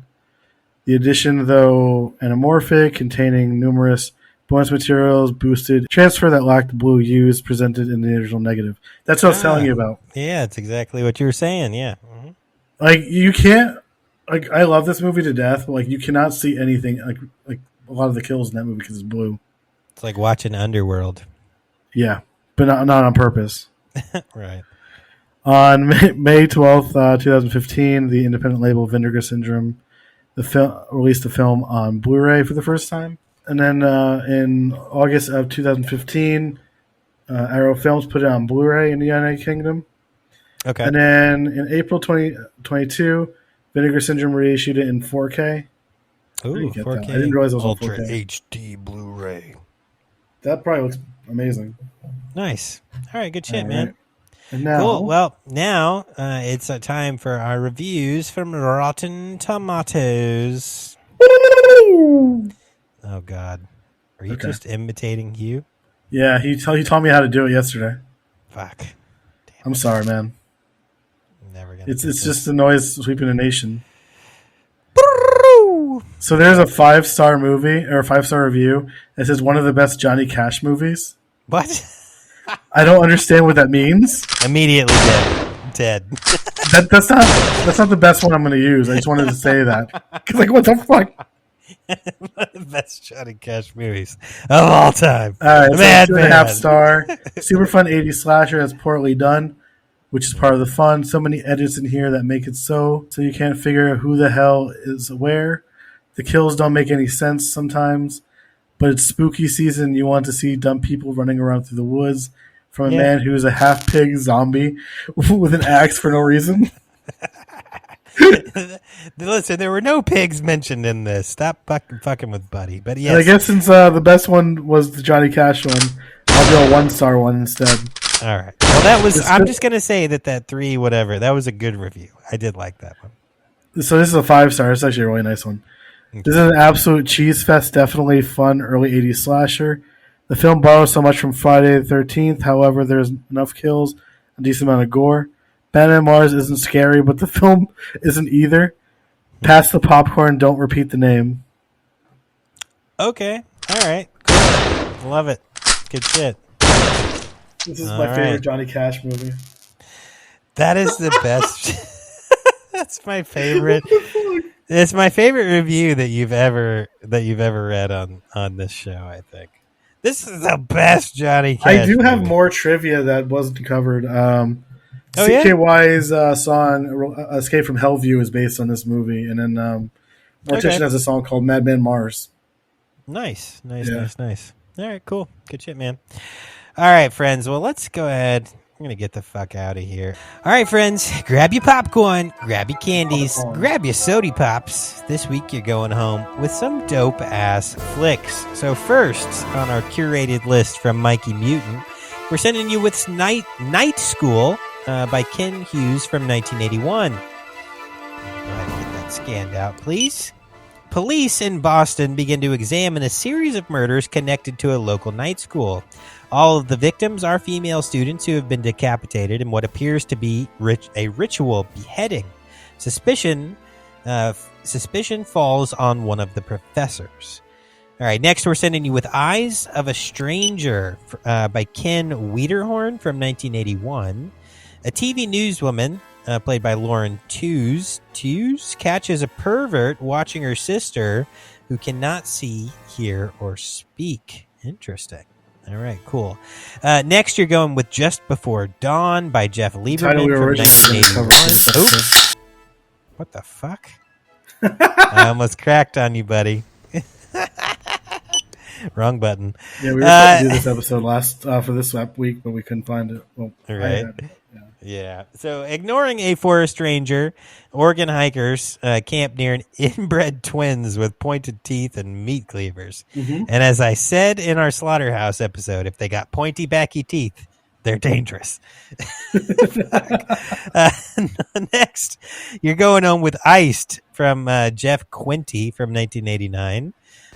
The edition, though anamorphic, containing numerous bonus materials, boosted transfer that lacked blue hues presented in the original negative. That's what I was telling you about. Yeah, it's exactly what you were saying. Yeah. Mm-hmm. Like, you can't. Like, I love this movie to death, but like, you cannot see anything like a lot of the kills in that movie because it's blue. It's like watching Underworld. Yeah, but not on purpose. Right. On May 12th, 2015, the independent label Vinegar Syndrome released the film on Blu-ray for the first time. And then in August of 2015, Arrow Films put it on Blu-ray in the United Kingdom. Okay. And then in April 2022, Vinegar Syndrome reissued it in 4K. Ooh, 4K. I didn't realize it was Ultra on 4K. HD Blu-ray. That probably looks amazing. Nice. All right, good shit, All man. right. And now, Cool. Well, now it's time for our reviews from Rotten Tomatoes. Oh, God. Are you just imitating Hugh? Yeah, he taught me how to do it yesterday. Fuck. Damn. I'm sorry, man. Never gonna. It's just the noise sweeping the nation. So there's a 5-star movie or a 5-star review that says one of the best Johnny Cash movies. What? I don't understand what that means. Immediately dead. That's not the best one I'm going to use. I just wanted to say that. 'Cause, like, what the fuck? One of the best Johnny Cash movies of all time. All right, so Madman. 2.5 star. Super fun 80s slasher that's poorly done, which is part of the fun. So many edits in here that make it so you can't figure out who the hell is where. The kills don't make any sense sometimes, but it's spooky season. You want to see dumb people running around through the woods from a man who is a half-pig zombie with an axe for no reason. Listen, there were no pigs mentioned in this. Stop fucking with Buddy. But yes. And I guess since the best one was the Johnny Cash one, I'll do a 1-star one instead. All right. Well, that was. I'm just gonna say that 3 whatever. That was a good review. I did like that one. So this is a 5-star. It's actually a really nice one. Okay. This is an absolute cheese fest. Definitely fun early 80s slasher. The film borrows so much from Friday the 13th. However, there's enough kills, a decent amount of gore. Madman Mars isn't scary, but the film isn't either. Pass the popcorn. Don't repeat the name. Okay. All right. Cool. Love it. Good shit. This is my favorite Johnny Cash movie. That is the best. That's my favorite. It's my favorite review that you've ever read on this show. I think this is the best Johnny Cash. I do have movie. more trivia that wasn't covered. CKY's song "Escape from Hellview" is based on this movie, and then Mortician has a song called "Madman Mars." Nice. All right, cool, good shit, man. All right, friends. Well, let's go ahead. I'm going to get the fuck out of here. All right, friends. Grab your popcorn. Grab your candies. Grab your sody pops. This week, you're going home with some dope-ass flicks. So first, on our curated list from Mikey Mutant, we're sending you with Night School by Ken Hughes from 1981. Go ahead and get that scanned out, please. Police in Boston begin to examine a series of murders connected to a local night school. All of the victims are female students who have been decapitated in what appears to be a ritual beheading. Suspicion falls on one of the professors. All right, next we're sending you with Eyes of a Stranger by Ken Wiederhorn from 1981. A TV newswoman, played by Lauren Tews, catches a pervert watching her sister who cannot see, hear, or speak. Interesting. All right, cool. Next, you're going with Just Before Dawn by Jeff Lieberman from 1981. Oh, what the fuck? I almost cracked on you, buddy. Wrong button. Yeah, we were supposed to do this episode for this week, but we couldn't find it. Well, right. Yeah. So, ignoring a forest ranger, Oregon hikers camp near an inbred twins with pointed teeth and meat cleavers. Mm-hmm. And as I said in our Slaughterhouse episode, if they got pointy, backy teeth, they're dangerous. Next, you're going home with Iced from Jeff Quinty from 1989.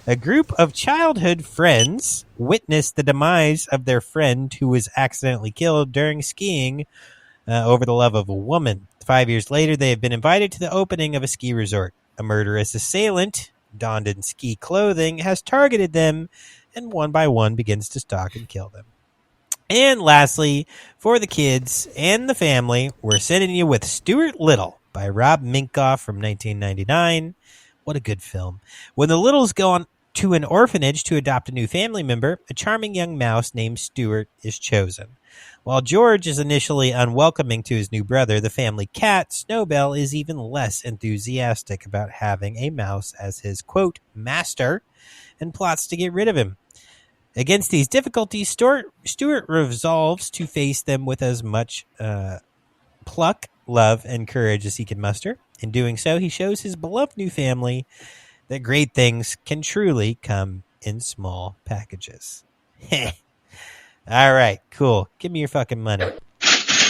A group of childhood friends witnessed the demise of their friend who was accidentally killed during skiing over the love of a woman. 5 years later, they have been invited to the opening of a ski resort. A murderous assailant, donned in ski clothing, has targeted them and one by one begins to stalk and kill them. And lastly, for the kids and the family, we're sending you with Stuart Little by Rob Minkoff from 1999. What a good film. When the Littles go on to an orphanage to adopt a new family member, a charming young mouse named Stuart is chosen. While George is initially unwelcoming to his new brother, the family cat, Snowbell, is even less enthusiastic about having a mouse as his, quote, master, and plots to get rid of him. Against these difficulties, Stuart resolves to face them with as much pluck, love, and courage as he can muster. In doing so, he shows his beloved new family that great things can truly come in small packages. All right, cool. Give me your fucking money.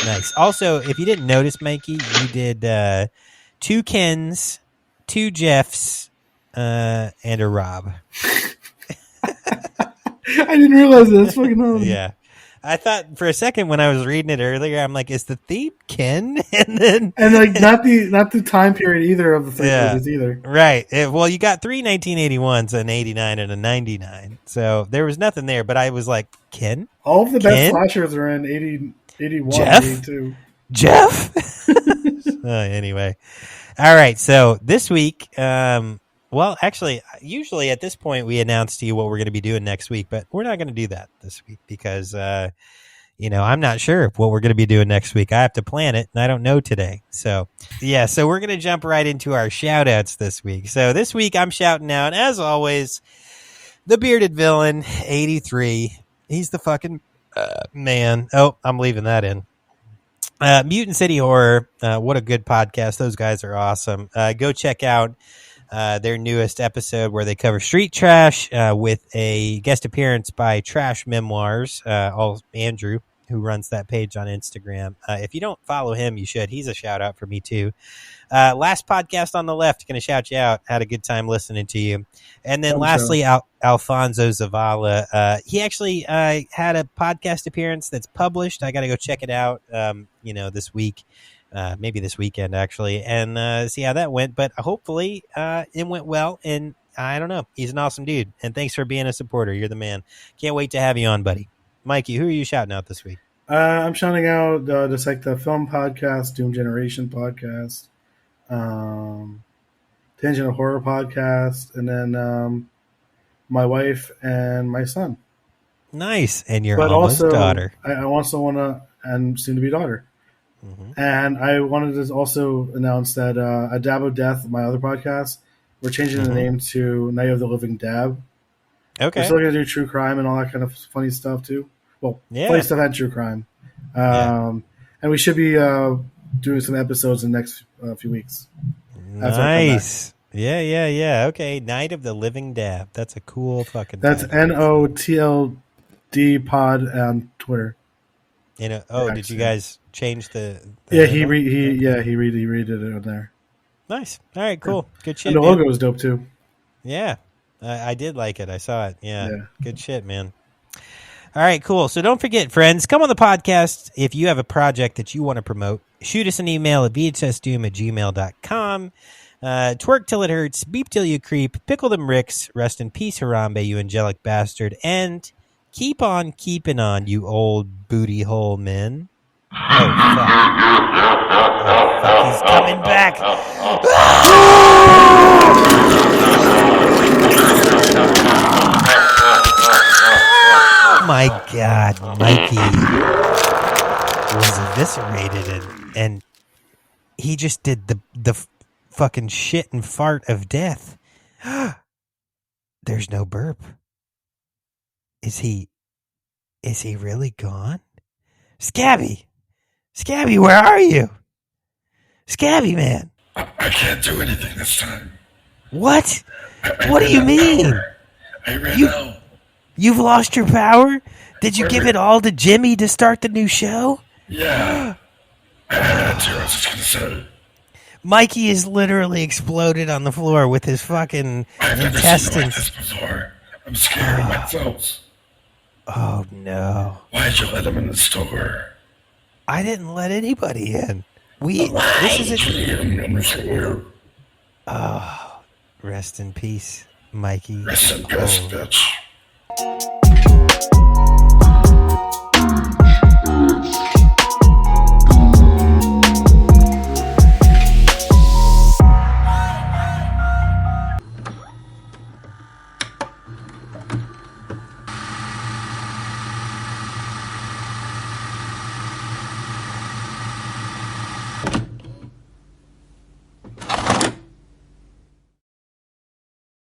Nice. Also, if you didn't notice, Mikey, you did 2 Kens, 2 Jeffs, and a Rob. I didn't realize that. That's fucking awesome. Yeah. I thought for a second when I was reading it earlier, I'm like, is the theme Ken? And then not the time period either of the three movies either. Right. Well, you got 3 1981s, an 89 and a 99. So there was nothing there, but I was like, Ken? All of the best slashers are in 80, 81, Jeff? 82. Jeff? Anyway. All right. So this week, well, actually, usually at this point we announce to you what we're going to be doing next week, but we're not going to do that this week because, I'm not sure what we're going to be doing next week. I have to plan it, and I don't know today. So, yeah, so we're going to jump right into our shout-outs this week. So this week I'm shouting out, as always, the Bearded Villain, 83. He's the fucking man. Oh, I'm leaving that in. Mutant City Horror, what a good podcast. Those guys are awesome. Go check out their newest episode where they cover street trash with a guest appearance by Trash Memoirs, Andrew, who runs that page on Instagram. If you don't follow him, you should. He's a shout out for me too. Last podcast on the left, going to shout you out. Had a good time listening to you. And then lastly, Alfonso Zavala. He actually had a podcast appearance that's published. I got to go check it out, this week. Maybe this weekend, actually, and see how that went. But hopefully it went well, and I don't know. He's an awesome dude, and thanks for being a supporter. You're the man. Can't wait to have you on, buddy. Mikey, who are you shouting out this week? I'm shouting out just like the film podcast, Doom Generation podcast, Tangent Horror podcast, and then my wife and my son. Nice, and your daughter. I also want to, and soon-to-be daughter. Mm-hmm. And I wanted to also announce that A Dab of Death, my other podcast, we're changing the name to Night of the Living Dab. Okay. We're still going to do true crime and all that kind of funny stuff, too. Well, funny stuff and true crime. And we should be doing some episodes in the next few weeks. Nice. Yeah. Okay, Night of the Living Dab. That's a cool fucking That's NOTLD pod on Twitter. Did you guys change the yeah, he redid it on there. Nice. All right, cool. Good shit. And the logo was dope too. Yeah. I did like it. I saw it. Yeah. Good shit, man. All right, cool. So don't forget, friends, come on the podcast if you have a project that you want to promote. Shoot us an email at vhsdoom@gmail.com. Twerk till it hurts, beep till you creep, pickle them ricks, rest in peace, Harambe, you angelic bastard, and keep on keeping on, you old booty hole men. Oh, fuck. Oh, fuck. He's coming back. Oh, my God. Mikey was eviscerated, and he just did the fucking shit and fart of death. There's no burp. Is he really gone? Scabby, where are you? Scabby, man. I can't do anything this time. What? What do you mean? I ran out. You've lost your power? Did you give it all to Jimmy to start the new show? Yeah. I had to. I was just going to say. Mikey is literally exploded on the floor with his fucking intestines. I've never seen you like this before. I'm scared of myself. Oh, no. Why'd you let him in the store? I didn't let anybody in. This is Oh, rest in peace, Mikey. Rest in peace, bitch.